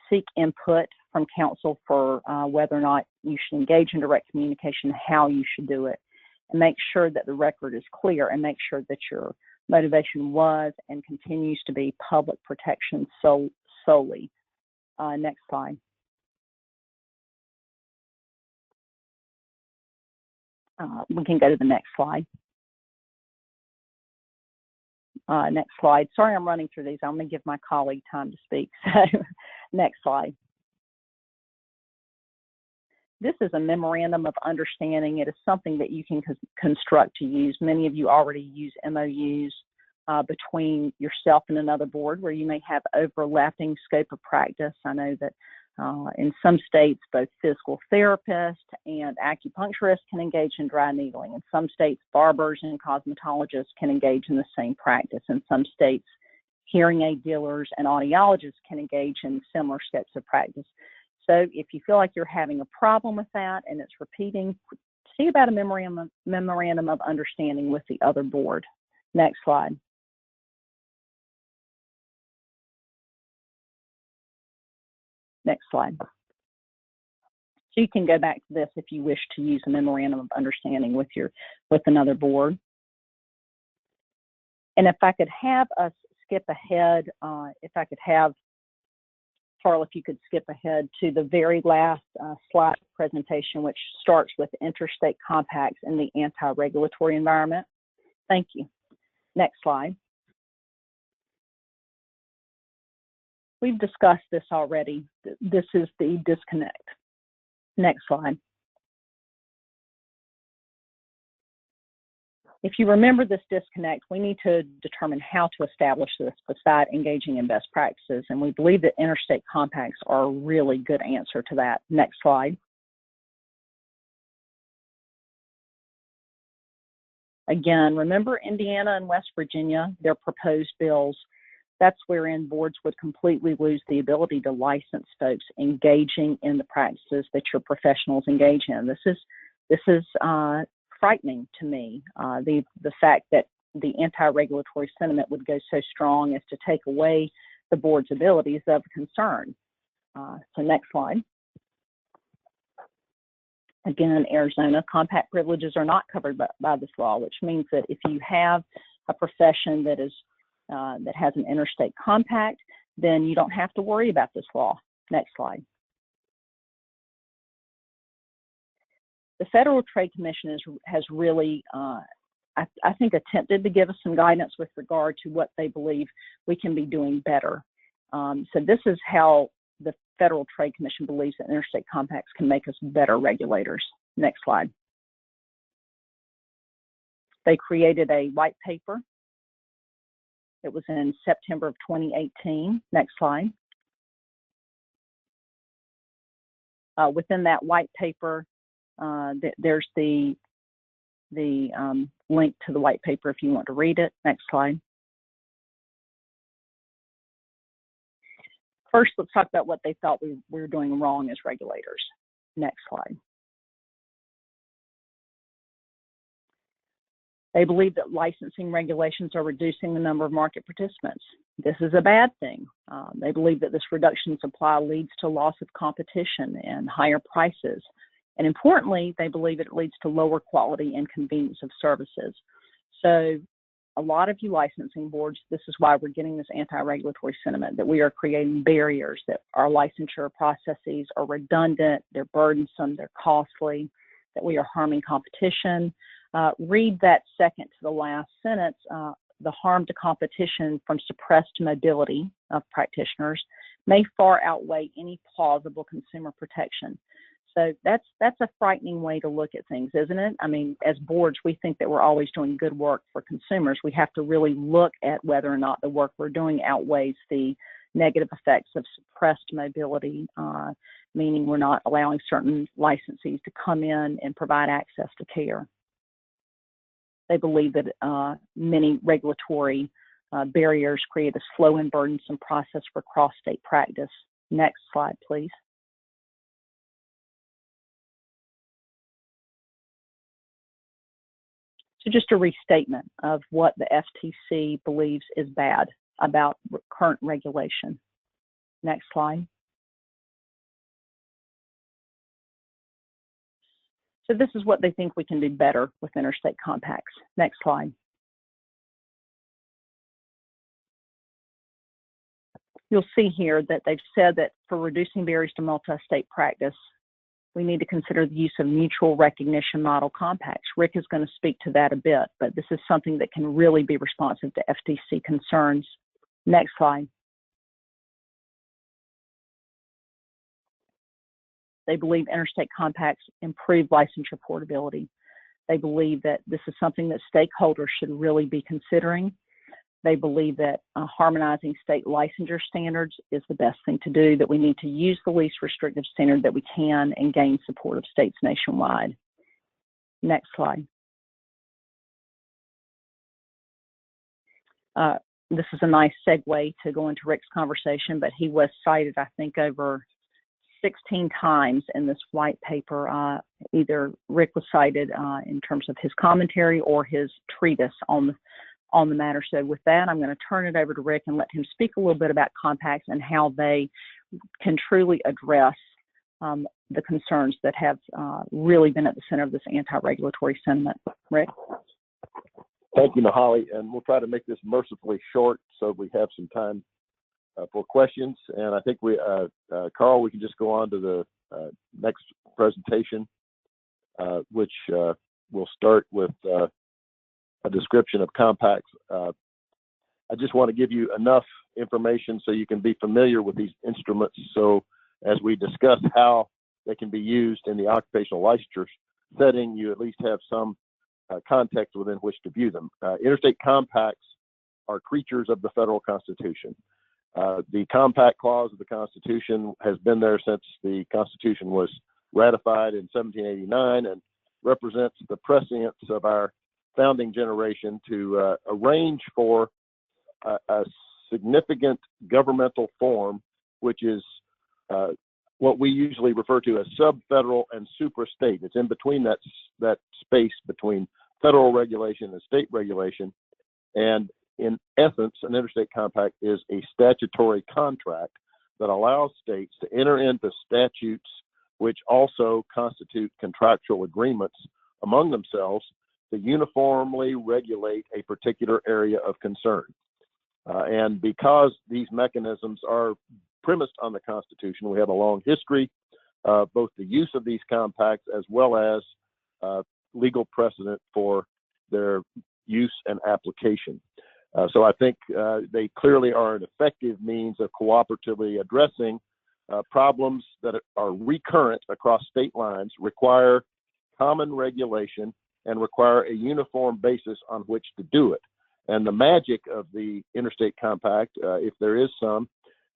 Seek input from counsel for whether or not you should engage in direct communication, how you should do it, and make sure that the record is clear and make sure that your motivation was and continues to be public protection solely. Next slide. We can go to the next slide. Next slide. Sorry, I'm running through these. I'm going to give my colleague time to speak. So, next slide. This is a memorandum of understanding. It is something that you can construct to use. Many of you already use MOUs between yourself and another board where you may have overlapping scope of practice. I know that in some states, both physical therapists and acupuncturists can engage in dry needling. In some states, barbers and cosmetologists can engage in the same practice. In some states, hearing aid dealers and audiologists can engage in similar scopes of practice. So if you feel like you're having a problem with that and it's repeating, see about a memorandum of understanding with the other board. Next slide. Next slide. So you can go back to this if you wish to use a memorandum of understanding with another board. And if I could have us skip ahead, if I could have Carl, if you could skip ahead to the very last slide presentation, which starts with interstate compacts in the anti-regulatory environment. Thank you. Next slide. We've discussed this already. This is the disconnect. Next slide. If you remember this disconnect, we need to determine how to establish this beside engaging in best practices, and we believe that interstate compacts are a really good answer to that. Next slide. Again, remember Indiana and West Virginia, their proposed bills, that's wherein boards would completely lose the ability to license folks engaging in the practices that your professionals engage in. This is frightening to me, the fact that the anti-regulatory sentiment would go so strong as to take away the board's abilities of concern. So next slide. Again, Arizona, compact privileges are not covered by this law, which means that if you have a profession that has an interstate compact, then you don't have to worry about this law. Next slide. The Federal Trade Commission has really, I think, attempted to give us some guidance with regard to what they believe we can be doing better. So this is how the Federal Trade Commission believes that interstate compacts can make us better regulators. Next slide. They created a white paper. It was in September of 2018. Next slide. Within that white paper, there's the link to the white paper if you want to read it. Next slide. First, let's talk about what they thought we were doing wrong as regulators. Next slide. They believe that licensing regulations are reducing the number of market participants. This is a bad thing. They believe that this reduction in supply leads to loss of competition and higher prices. And importantly, they believe it leads to lower quality and convenience of services. So a lot of you licensing boards, this is why we're getting this anti-regulatory sentiment, that we are creating barriers, that our licensure processes are redundant, they're burdensome, they're costly, that we are harming competition. Read that second to the last sentence. The harm to competition from suppressed mobility of practitioners may far outweigh any plausible consumer protection. So that's a frightening way to look at things, isn't it? I mean, as boards, we think that we're always doing good work for consumers. We have to really look at whether or not the work we're doing outweighs the negative effects of suppressed mobility, meaning we're not allowing certain licensees to come in and provide access to care. They believe that many regulatory barriers create a slow and burdensome process for cross-state practice. Next slide, please. So just a restatement of what the FTC believes is bad about current regulation. Next slide. So this is what they think we can do better with interstate compacts. Next slide. You'll see here that they've said that for reducing barriers to multi-state practice, We need to consider the use of mutual recognition model compacts. Rick is going to speak to that a bit, but this is something that can really be responsive to FTC concerns. Next slide. They believe interstate compacts improve licensure portability. They believe that this is something that stakeholders should really be considering. They believe that harmonizing state licensure standards is the best thing to do, that we need to use the least restrictive standard that we can and gain support of states nationwide. Next slide. This is a nice segue to go into Rick's conversation, but he was cited, I think, over 16 times in this white paper. Either Rick was cited in terms of his commentary or his treatise on the matter. So with that, I'm going to turn it over to Rick and let him speak a little bit about compacts and how they can truly address the concerns that have really been at the center of this anti-regulatory sentiment. Rick? Thank you, Nahali, and we'll try to make this mercifully short so we have some time for questions. And I think Carl, we can just go on to the next presentation, which we'll start with a description of compacts. I just want to give you enough information so you can be familiar with these instruments. So as we discuss how they can be used in the occupational licensure setting, you at least have some context within which to view them. Interstate compacts are creatures of the federal Constitution. The compact clause of the Constitution has been there since the Constitution was ratified in 1789 and represents the prescience of our founding generation to arrange for a significant governmental form, which is what we usually refer to as sub-federal and supra-state. It's in between that space between federal regulation and state regulation. And in essence, an interstate compact is a statutory contract that allows states to enter into statutes which also constitute contractual agreements among themselves to uniformly regulate a particular area of concern. And because these mechanisms are premised on the Constitution, we have a long history of both the use of these compacts as well as legal precedent for their use and application. So I think they clearly are an effective means of cooperatively addressing problems that are recurrent across state lines, require common regulation, and require a uniform basis on which to do it. And the magic of the interstate compact, if there is some,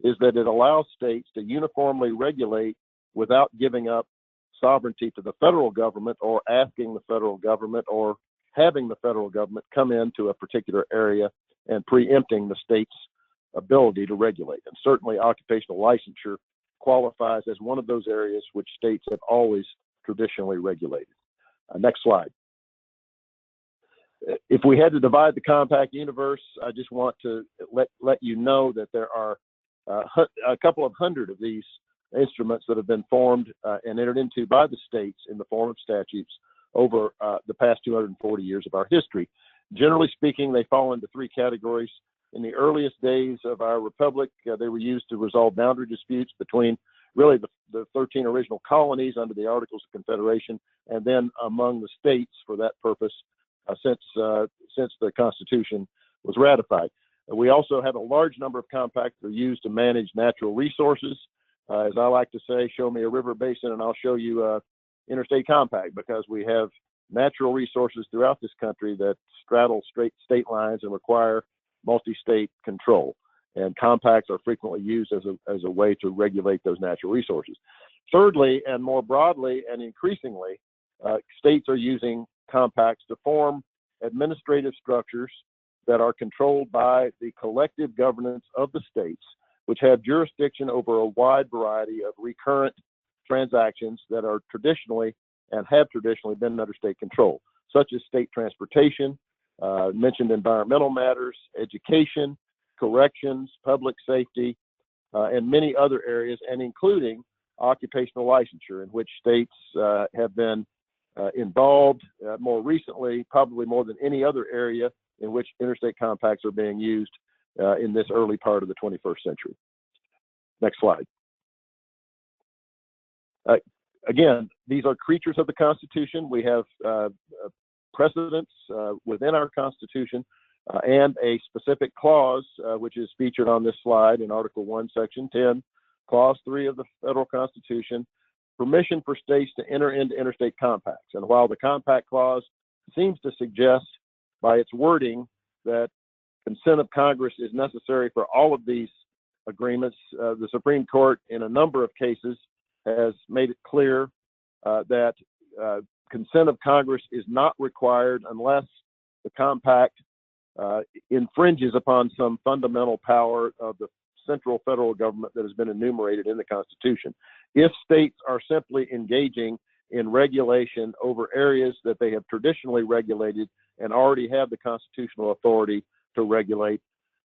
is that it allows states to uniformly regulate without giving up sovereignty to the federal government or asking the federal government or having the federal government come into a particular area and preempting the state's ability to regulate. And certainly occupational licensure qualifies as one of those areas which states have always traditionally regulated. Next slide. If we had to divide the compact universe, I just want to let you know that there are a couple of hundred of these instruments that have been formed and entered into by the states in the form of statutes over the past 240 years of our history. Generally speaking, they fall into three categories. In the earliest days of our republic, they were used to resolve boundary disputes between really the 13 original colonies under the Articles of Confederation, and then among the states for that purpose since the Constitution was ratified. We also have a large number of compacts that are used to manage natural resources. As I like to say, show me a river basin and I'll show you an interstate compact, because we have natural resources throughout this country that straddle state lines and require multi-state control. And compacts are frequently used as a way to regulate those natural resources. Thirdly, and more broadly and increasingly, states are using compacts to form administrative structures that are controlled by the collective governance of the states, which have jurisdiction over a wide variety of recurrent transactions that are traditionally and have traditionally been under state control, such as state transportation, mentioned environmental matters, education, corrections, public safety, and many other areas, and including occupational licensure, in which states have been involved more recently, probably more than any other area in which interstate compacts are being used in this early part of the 21st century. Next slide. again, these are creatures of the Constitution. We have precedents within our Constitution and a specific clause, which is featured on this slide in Article 1, Section 10, Clause 3 of the Federal Constitution, permission for states to enter into interstate compacts. And while the compact clause seems to suggest by its wording that consent of Congress is necessary for all of these agreements, the Supreme Court in a number of cases has made it clear that consent of Congress is not required unless the compact infringes upon some fundamental power of the central federal government that has been enumerated in the Constitution. If states are simply engaging in regulation over areas that they have traditionally regulated and already have the constitutional authority to regulate,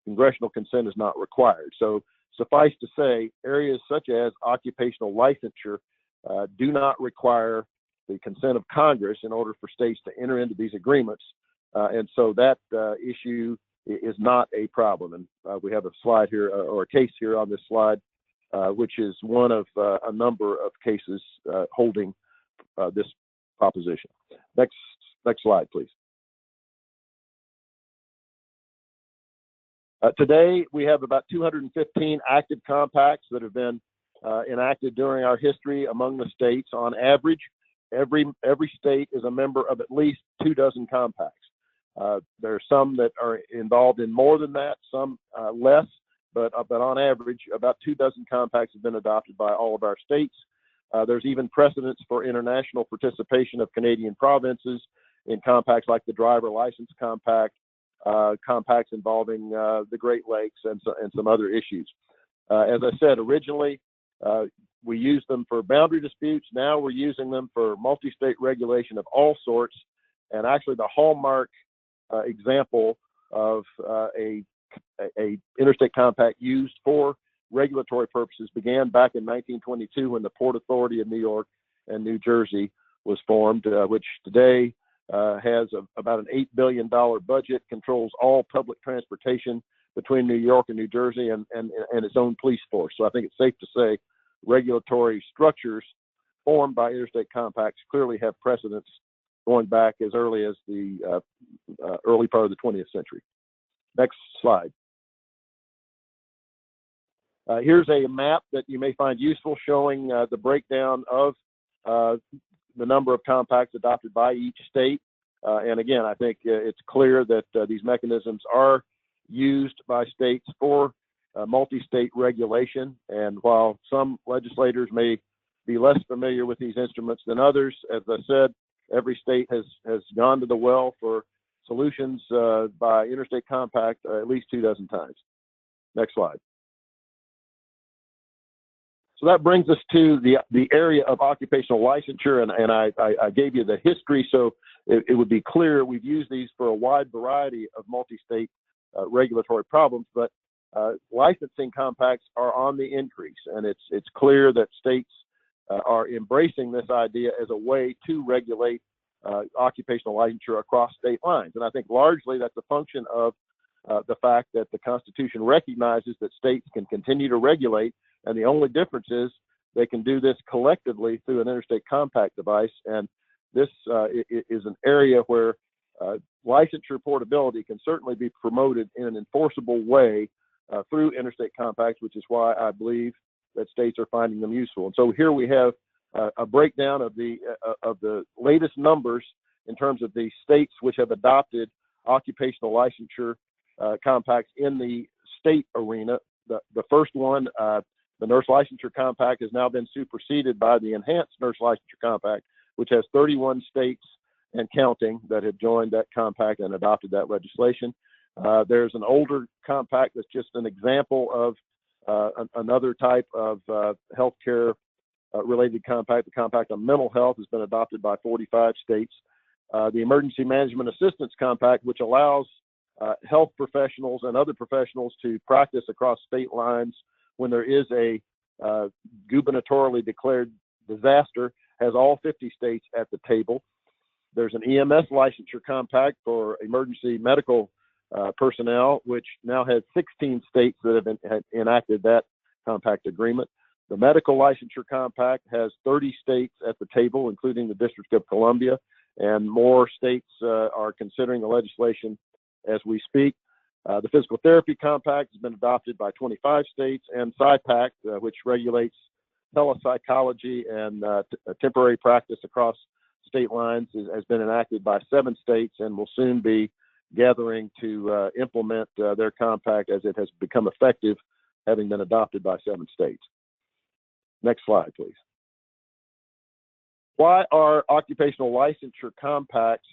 congressional consent is not required. So suffice to say, areas such as occupational licensure do not require the consent of Congress in order for states to enter into these agreements. And so that issue is not a problem. And we have a slide here, or a case here on this slide, which is one of a number of cases holding this proposition. Next slide, please. Today, we have about 215 active compacts that have been enacted during our history among the states. On average, every state is a member of at least 24 compacts. There are some that are involved in more than that, some less, but on average, about 24 compacts have been adopted by all of our states. There's even precedents for international participation of Canadian provinces in compacts like the Driver License Compact, compacts involving the Great Lakes and some other issues. As I said, originally, we used them for boundary disputes. Now we're using them for multi-state regulation of all sorts. And actually, the hallmark example of a interstate compact used for regulatory purposes began back in 1922 when the Port Authority of New York and New Jersey was formed, which today has about an $8 billion budget, controls all public transportation between New York and New Jersey, and its own police force. So I think it's safe to say regulatory structures formed by interstate compacts clearly have precedence going back as early as the early part of the 20th century. Next slide. Here's a map that you may find useful showing the breakdown of the number of compacts adopted by each state. And again, I think it's clear that these mechanisms are used by states for multi-state regulation. And while some legislators may be less familiar with these instruments than others, as I said, every state has gone to the well for solutions by interstate compact at least 24 times. Next slide. So that brings us to the area of occupational licensure, and I gave you the history, so it would be clear we've used these for a wide variety of multi-state regulatory problems, but licensing compacts are on the increase, and it's clear that states are embracing this idea as a way to regulate occupational licensure across state lines. And I think largely that's a function of the fact that the Constitution recognizes that states can continue to regulate, and the only difference is they can do this collectively through an interstate compact device. And this is an area where licensure portability can certainly be promoted in an enforceable way through interstate compacts, which is why I believe that states are finding them useful. And so here we have a breakdown of the latest numbers in terms of the states which have adopted occupational licensure compacts in the state arena. The first one, the Nurse Licensure Compact, has now been superseded by the Enhanced Nurse Licensure Compact, which has 31 states and counting that have joined that compact and adopted that legislation. There's an older compact that's just an example of another type of healthcare related compact. The Compact on Mental Health has been adopted by 45 states. The Emergency Management Assistance Compact, which allows health professionals and other professionals to practice across state lines when there is a gubernatorially declared disaster, has all 50 states at the table. There's an EMS licensure compact for emergency medical personnel, which now has 16 states that have enacted that compact agreement. The medical licensure compact has 30 states at the table, including the District of Columbia, and more states are considering the legislation as we speak. The physical therapy compact has been adopted by 25 states, and PsyPact, which regulates telepsychology and temporary practice across state lines, has been enacted by 7 states and will soon be gathering to implement their compact as it has become effective, having been adopted by 7 states. Next slide, please. Why are occupational licensure compacts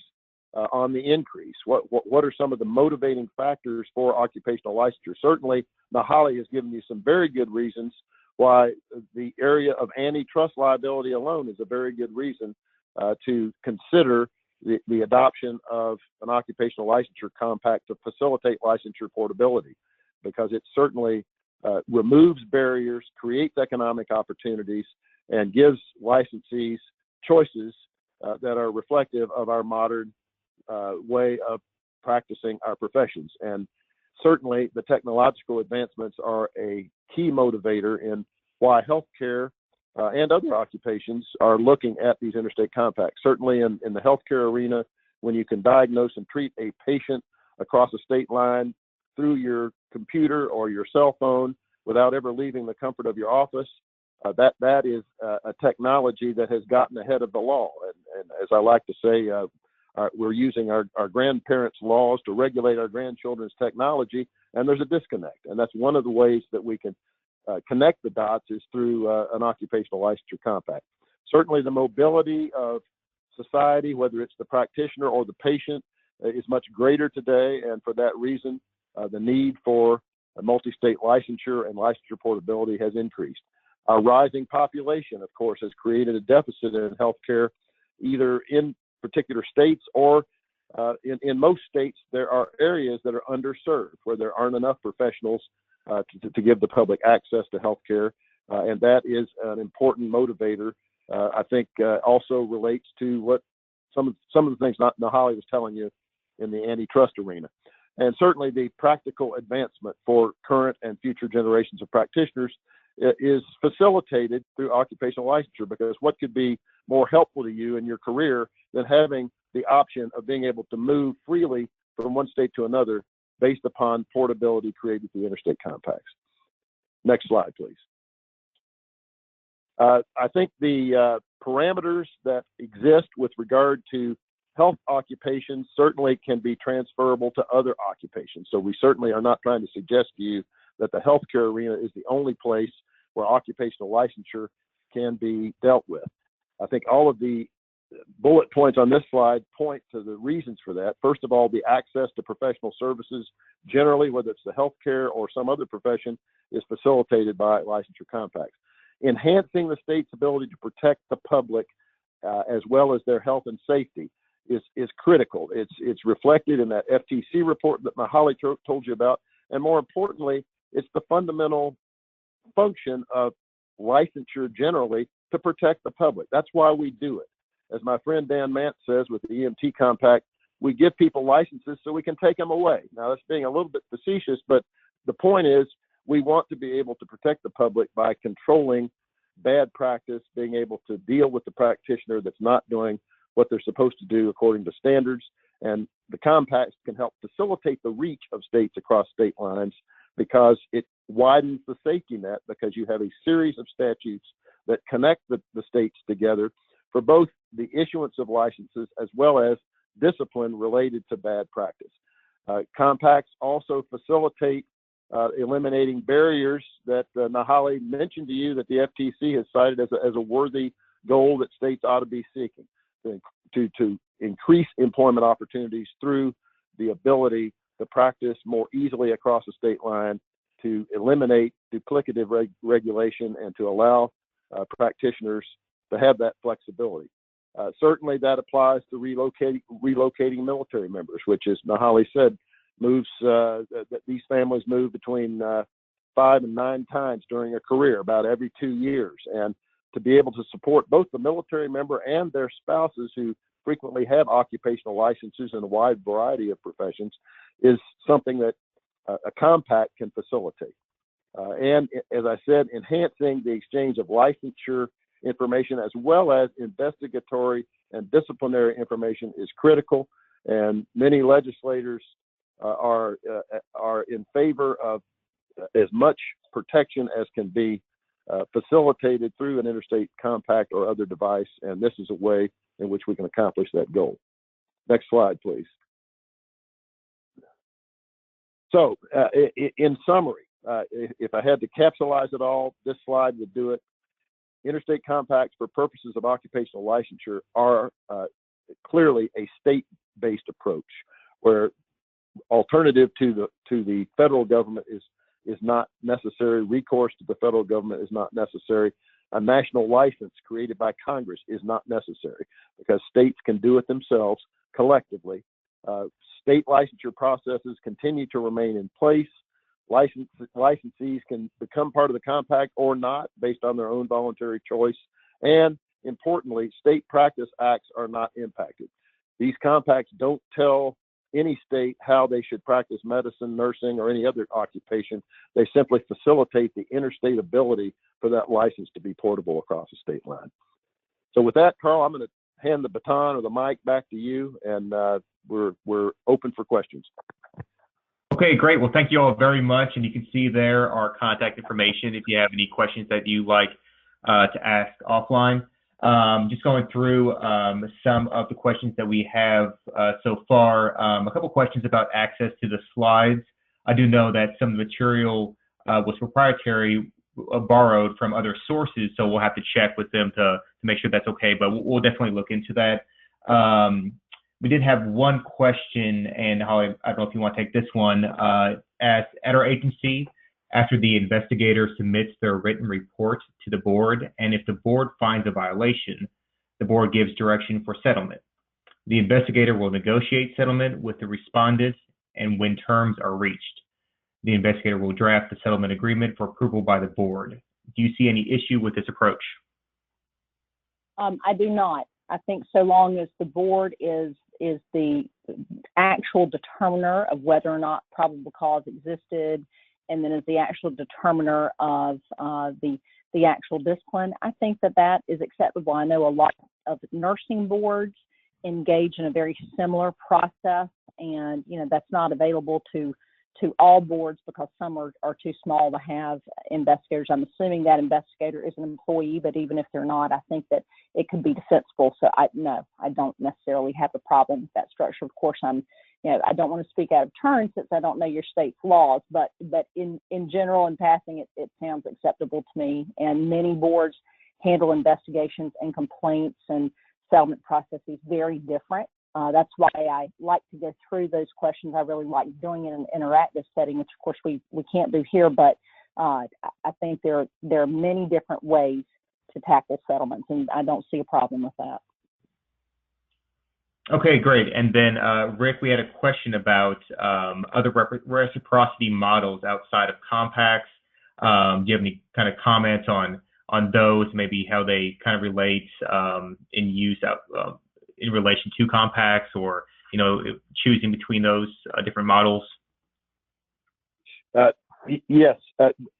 on the increase? What are some of the motivating factors for occupational licensure? Certainly, Nahali has given you some very good reasons why the area of antitrust liability alone is a very good reason to consider the adoption of an occupational licensure compact to facilitate licensure portability, because it certainly removes barriers, creates economic opportunities, and gives licensees choices that are reflective of our modern way of practicing our professions. And certainly the technological advancements are a key motivator in why healthcare and other occupations are looking at these interstate compacts. Certainly in the healthcare arena, when you can diagnose and treat a patient across a state line through your computer or your cell phone without ever leaving the comfort of your office, that is a technology that has gotten ahead of the law. And as I like to say, we're using our grandparents' laws to regulate our grandchildren's technology, and there's a disconnect. And that's one of the ways that we can connect the dots is through an occupational licensure compact. Certainly the mobility of society, whether it's the practitioner or the patient, is much greater today, and for that reason, the need for a multi-state licensure and licensure portability has increased. Our rising population, of course, has created a deficit in healthcare, either in particular states or in most states. There are areas that are underserved where there aren't enough professionals to give the public access to healthcare, and that is an important motivator. I think also relates to what some of the things Nahali was telling you in the antitrust arena. And certainly the practical advancement for current and future generations of practitioners is facilitated through occupational licensure, because what could be more helpful to you in your career than having the option of being able to move freely from one state to another based upon portability created through interstate compacts. Next slide, please. I think the parameters that exist with regard to health occupations certainly can be transferable to other occupations. So we certainly are not trying to suggest to you that the healthcare arena is the only place where occupational licensure can be dealt with. I think all of the bullet points on this slide point to the reasons for that. First of all, the access to professional services, generally, whether it's the healthcare or some other profession, is facilitated by licensure compacts. Enhancing the state's ability to protect the public as well as their health and safety is critical. It's reflected in that FTC report that Nahali told you about, and more importantly, it's the fundamental function of licensure generally to protect the public. That's why we do it. As my friend Dan Mance says with the EMT compact, we give people licenses so we can take them away. Now that's being a little bit facetious, but the point is we want to be able to protect the public by controlling bad practice, being able to deal with the practitioner that's not doing what they're supposed to do according to standards. And the compacts can help facilitate the reach of states across state lines, because it widens the safety net, because you have a series of statutes that connect the states together for both the issuance of licenses as well as discipline related to bad practice. Compacts also facilitate eliminating barriers that Nahali mentioned to you that the FTC has cited as a worthy goal that states ought to be seeking, to increase employment opportunities through the ability to practice more easily across a state line, to eliminate duplicative regulation, and to allow practitioners to have that flexibility. Certainly that applies to relocating military members, which, as Nahali said, moves that these families move between 5 and 9 times during a career, about every 2 years. And to be able to support both the military member and their spouses, who frequently have occupational licenses in a wide variety of professions, is something that a compact can facilitate. and as I said, enhancing the exchange of licensure information as well as investigatory and disciplinary information is critical. And many legislators are in favor of as much protection as can be facilitated through an interstate compact or other device, and this is a way in which we can accomplish that goal. Next slide, please. So, in summary, if I had to capsulize it all, this slide would do it. Interstate compacts for purposes of occupational licensure are clearly a state-based approach, where alternative to the federal government is not necessary. Recourse to the federal government is not necessary. A national license created by Congress is not necessary because states can do it themselves collectively. State licensure processes continue to remain in place. Licensees can become part of the compact or not based on their own voluntary choice. And importantly, state practice acts are not impacted. These compacts don't tell any state how they should practice medicine, nursing, or any other occupation. They simply facilitate the interstate ability for that license to be portable across the state line. So with that, Carl, I'm going to hand the baton or the mic back to you, and we're open for questions. Okay, great. Well, thank you all very much. And you can see there our contact information if you have any questions that you'd like to ask offline. Just going through some of the questions that we have so far. A couple questions about access to the slides. I do know that some of the material was proprietary, borrowed from other sources, so we'll have to check with them to make sure that's okay, but we'll definitely look into that. We did have one question, and Holly, I don't know if you want to take this one. At our agency, after the investigator submits their written report to the board, and if the board finds a violation, the board gives direction for settlement. The investigator will negotiate settlement with the respondents, and when terms are reached, the investigator will draft the settlement agreement for approval by the board. Do you see any issue with this approach? I do not. I think so long as the board is the actual determiner of whether or not probable cause existed, and then is the actual determiner of the actual discipline, I think that is acceptable. I know a lot of nursing boards engage in a very similar process, and that's not available to all boards because some are too small to have investigators. I'm assuming that investigator is an employee, but even if they're not, I think that it could be defensible. So I don't necessarily have a problem with that structure. Of course, I don't want to speak out of turn since I don't know your state's laws, but in general, in passing, it sounds acceptable to me. And many boards handle investigations and complaints and settlement processes very different. That's why I like to go through those questions. I really like doing it in an interactive setting, which of course we can't do here, but I think there are many different ways to tackle settlements, and I don't see a problem with that. Okay, great. And then Rick, we had a question about other reciprocity models outside of compacts. Do you have any kind of comments on those, maybe how they kind of relate in use in relation to compacts, or choosing between those different models? Yes,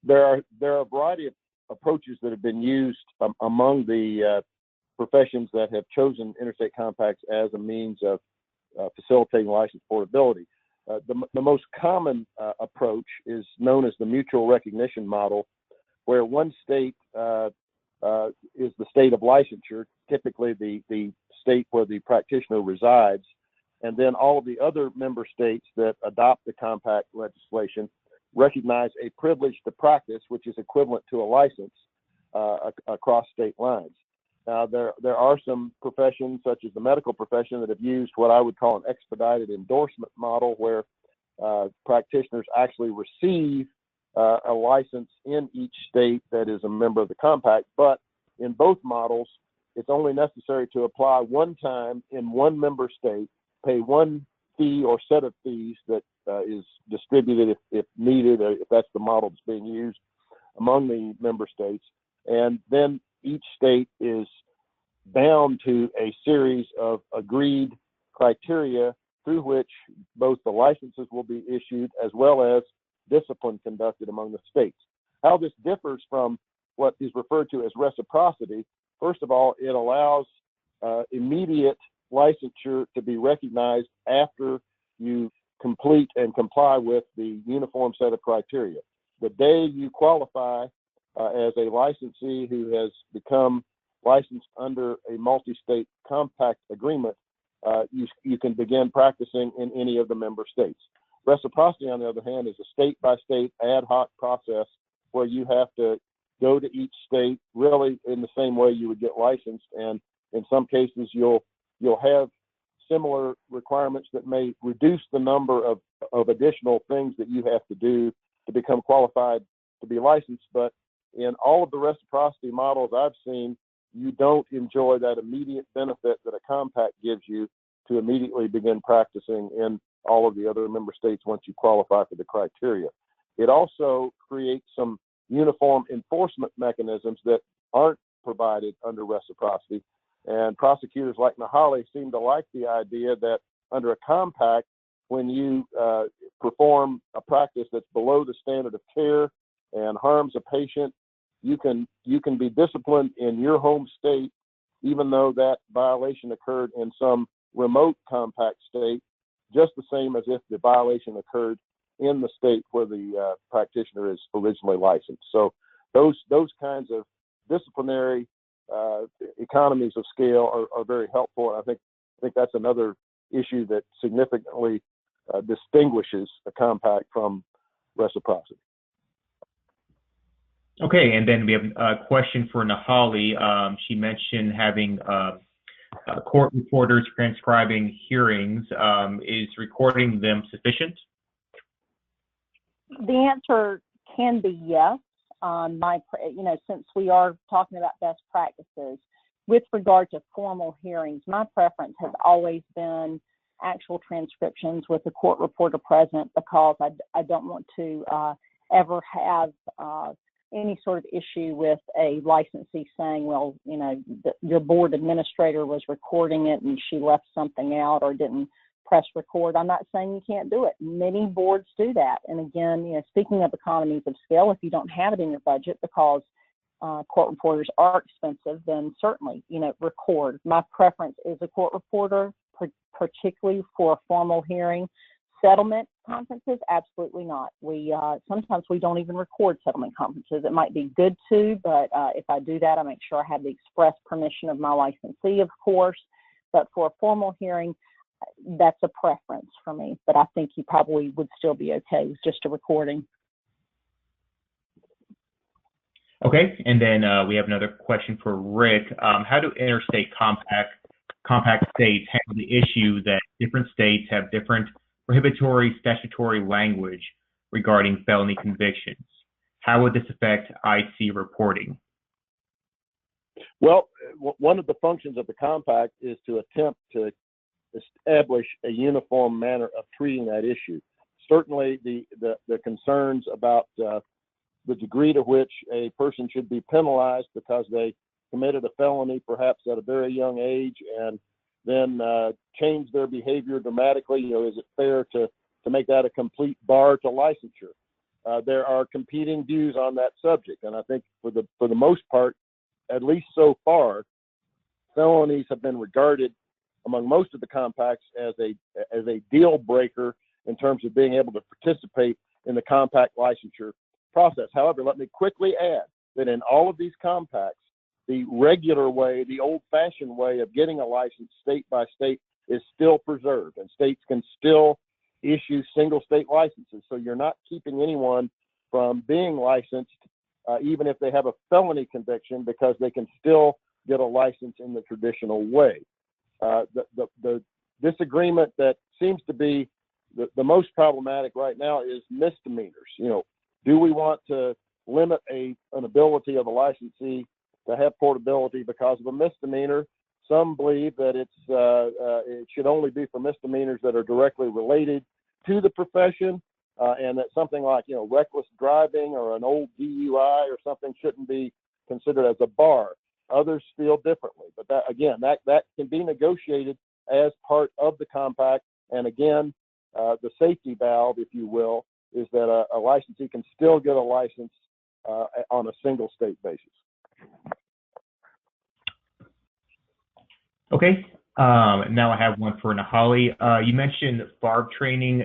there are a variety of approaches that have been used among the professions that have chosen interstate compacts as a means of facilitating license portability. The most common approach is known as the mutual recognition model, where one state is the state of licensure, typically the state where the practitioner resides, and then all of the other member states that adopt the compact legislation recognize a privilege to practice, which is equivalent to a license across state lines. Now, there are some professions, such as the medical profession, that have used what I would call an expedited endorsement model, where practitioners actually receive a license in each state that is a member of the compact. But in both models, it's only necessary to apply one time in one member state, pay one fee or set of fees that is distributed if needed, if that's the model that's being used among the member states. And then each state is bound to a series of agreed criteria through which both the licenses will be issued as well as discipline conducted among the states. how this differs from what is referred to as reciprocity. First of all, it allows immediate licensure to be recognized after you complete and comply with the uniform set of criteria. The day you qualify as a licensee who has become licensed under a multi-state compact agreement, you can begin practicing in any of the member states. Reciprocity, on the other hand, is a state-by-state ad hoc process where you have to go to each state really in the same way you would get licensed, and in some cases you'll have similar requirements that may reduce the number of additional things that you have to do to become qualified to be licensed. But in all of the reciprocity models I've seen, you don't enjoy that immediate benefit that a compact gives you to immediately begin practicing in all of the other member states once you qualify for the criteria. It also creates some uniform enforcement mechanisms that aren't provided under reciprocity. And prosecutors like Nahali seem to like the idea that under a compact, when you perform a practice that's below the standard of care and harms a patient, you can be disciplined in your home state, even though that violation occurred in some remote compact state, just the same as if the violation occurred in the state where the practitioner is originally licensed. So those kinds of disciplinary economies of scale are very helpful. And I think that's another issue that significantly distinguishes a compact from reciprocity. Okay, and then we have a question for Nahali. She mentioned having court reporters transcribing hearings. Is recording them sufficient? The answer can be yes. Since we are talking about best practices, with regard to formal hearings, my preference has always been actual transcriptions with the court reporter present, because I don't want to ever have any sort of issue with a licensee saying, well, your board administrator was recording it and she left something out or didn't press record. I'm not saying you can't do it. Many boards do that. And again, speaking of economies of scale, if you don't have it in your budget because court reporters are expensive, then certainly, record. My preference is a court reporter, particularly for a formal hearing. Settlement conferences, absolutely not. Sometimes we don't even record settlement conferences. It might be good to, but if I do that, I make sure I have the express permission of my licensee, of course. But for a formal hearing, that's a preference for me. But I think you probably would still be okay with just a recording. Okay, and then we have another question for Rick. How do interstate compact states handle the issue that different states have different prohibitory statutory language regarding felony convictions? How would this affect IC reporting? Well, one of the functions of the compact is to attempt to establish a uniform manner of treating that issue. Certainly the concerns about the degree to which a person should be penalized because they committed a felony perhaps at a very young age and then change their behavior dramatically. Is it fair to make that a complete bar to licensure? There are competing views on that subject, and I think for the most part, at least so far, felonies have been regarded among most of the compacts as a deal breaker in terms of being able to participate in the compact licensure process. However, let me quickly add that in all of these compacts, the regular way, the old-fashioned way of getting a license state by state is still preserved, and states can still issue single state licenses. So you're not keeping anyone from being licensed, even if they have a felony conviction, because they can still get a license in the traditional way. The disagreement that seems to be the most problematic right now is misdemeanors. Do we want to limit an ability of a licensee to have portability because of a misdemeanor? Some believe that it should only be for misdemeanors that are directly related to the profession, and that something like reckless driving or an old DUI or something shouldn't be considered as a bar. Others feel differently, but that can be negotiated as part of the compact. And again, the safety valve, if you will, is that a licensee can still get a license on a single state basis. Okay. Now I have one for Nahali. You mentioned FARB training.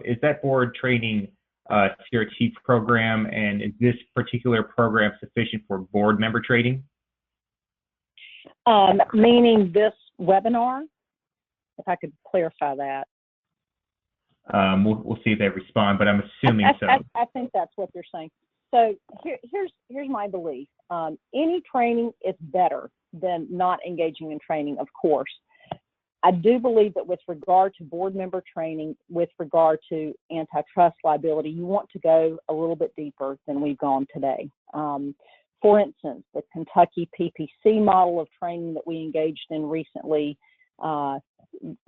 Is that board training CRT program, and is this particular program sufficient for board member training? Meaning this webinar, if I could clarify that. We'll see if they respond, but I'm assuming so. I think that's what they're saying. So here's my belief. Any training is better than not engaging in training, of course. I do believe that with regard to board member training, with regard to antitrust liability, you want to go a little bit deeper than we've gone today. For instance, the Kentucky PPC model of training that we engaged in recently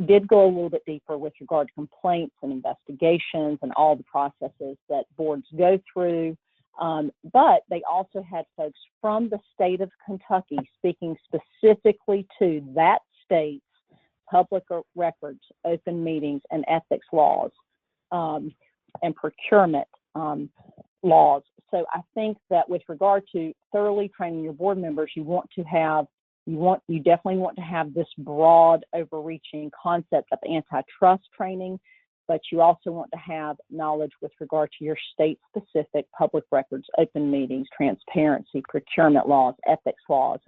did go a little bit deeper with regard to complaints and investigations and all the processes that boards go through. But they also had folks from the state of Kentucky speaking specifically to that state's public records, open meetings, and ethics laws, and procurement laws. So I think that with regard to thoroughly training your board members, you definitely want to have this broad, overreaching concept of antitrust training, but you also want to have knowledge with regard to your state-specific public records, open meetings, transparency, procurement laws, ethics laws.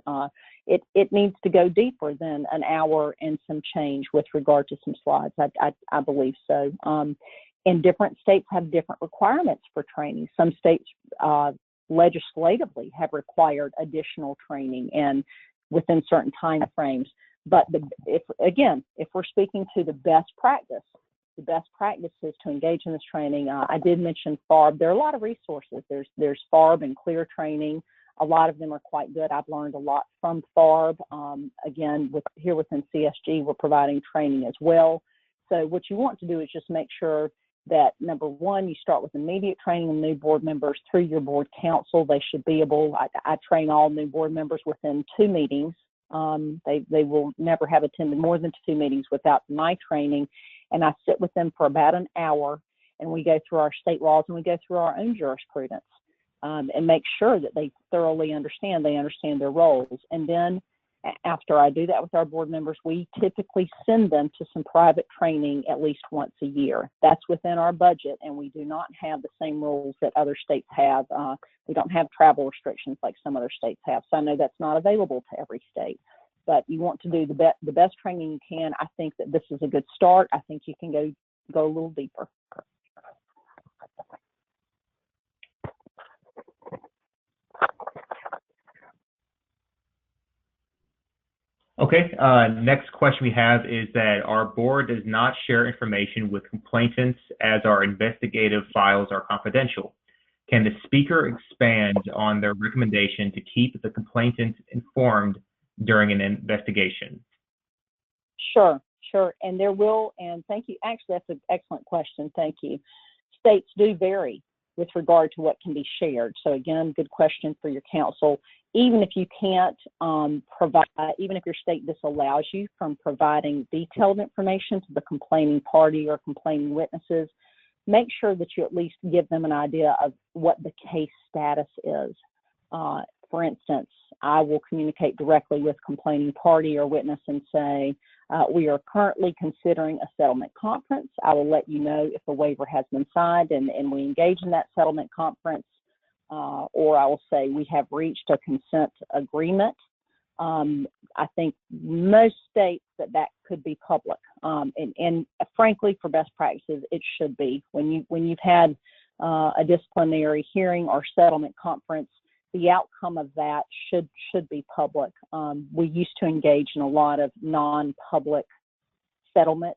It needs to go deeper than an hour and some change with regard to some slides. I believe so. And different states have different requirements for training. Some states legislatively have required additional training and within certain time frames. But if we're speaking to the best practice is to engage in this training. I did mention FARB. There are a lot of resources. There's FARB and CLEAR training. A lot of them are quite good. I've learned a lot from FARB. Again, here within CSG, we're providing training as well. So what you want to do is just make sure that, number one, you start with immediate training of new board members through your board council. They should be able, I train all new board members within 2 meetings. They will never have attended more than 2 meetings without my training. And I sit with them for about an hour, and we go through our state laws and we go through our own jurisprudence, and make sure that they thoroughly understand their roles. And then after I do that with our board members, we typically send them to some private training at least once a year. That's within our budget, and we do not have the same rules that other states have. We don't have travel restrictions like some other states have. So I know that's not available to every state. But you want to do the best training you can. I think that this is a good start. I think you can go a little deeper. Okay, next question we have is that our board does not share information with complainants as our investigative files are confidential. Can the speaker expand on their recommendation to keep the complainant informed during an investigation? Sure. And there will, and thank you. Actually, that's an excellent question. Thank you. States do vary with regard to what can be shared. So again, good question for your counsel. Even if you can't provide, even if your state disallows you from providing detailed information to the complaining party or complaining witnesses, make sure that you at least give them an idea of what the case status is. For instance, I will communicate directly with complaining party or witness and say, we are currently considering a settlement conference. I will let you know if a waiver has been signed and we engage in that settlement conference, or I will say we have reached a consent agreement. I think most states that could be public, and frankly, for best practices, it should be. When you've had a disciplinary hearing or settlement conference, the outcome of that should be public. We used to engage in a lot of non-public settlement,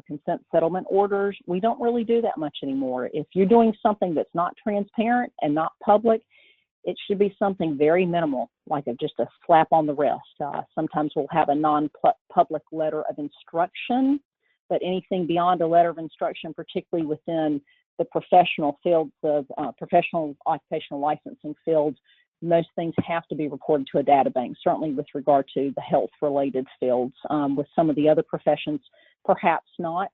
consent settlement orders. We don't really do that much anymore. If you're doing something that's not transparent and not public, it should be something very minimal, like just a slap on the wrist. Sometimes we'll have a non-public letter of instruction, but anything beyond a letter of instruction, particularly within the professional fields of professional occupational licensing fields, most things have to be reported to a data bank, certainly with regard to the health-related fields. With some of the other professions, perhaps not.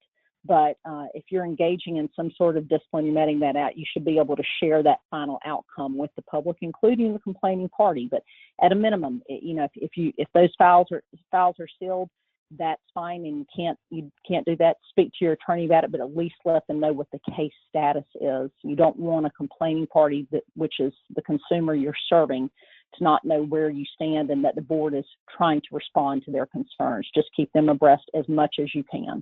But if you're engaging in some sort of discipline, you're letting that out, you should be able to share that final outcome with the public, including the complaining party. But at a minimum, if those files are sealed, that's fine, and you can't do that. Speak to your attorney about it, but at least let them know what the case status is. You don't want a complaining party, which is the consumer you're serving, to not know where you stand and that the board is trying to respond to their concerns. Just keep them abreast as much as you can.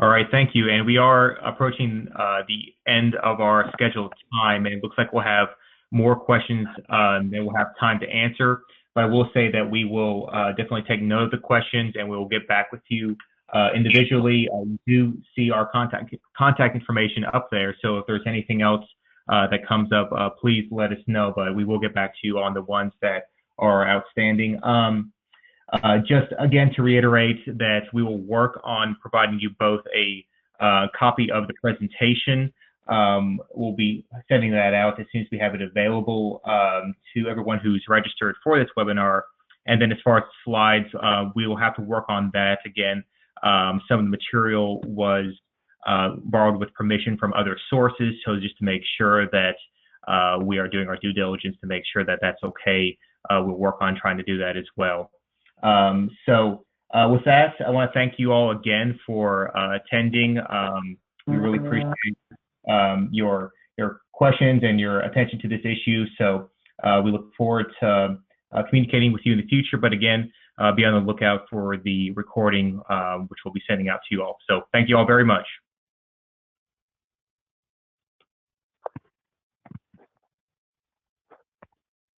All right, thank you. And we are approaching the end of our scheduled time, and it looks like we'll have more questions than we'll have time to answer. But I will say that we will definitely take note of the questions, and we will get back with you individually. You do see our contact information up there, so if there's anything else that comes up, please let us know. But we will get back to you on the ones that are outstanding. Just again to reiterate that we will work on providing you both a copy of the presentation. We'll be sending that out as soon as we have it available to everyone who's registered for this webinar. And then as far as slides, we will have to work on that again. Some of the material was borrowed with permission from other sources, so just to make sure that we are doing our due diligence to make sure that that's okay. We'll work on trying to do that as well. With that, I want to thank you all again for attending. We really appreciate your questions and your attention to this issue. So we look forward to communicating with you in the future. But again, be on the lookout for the recording, which we'll be sending out to you all. So thank you all very much.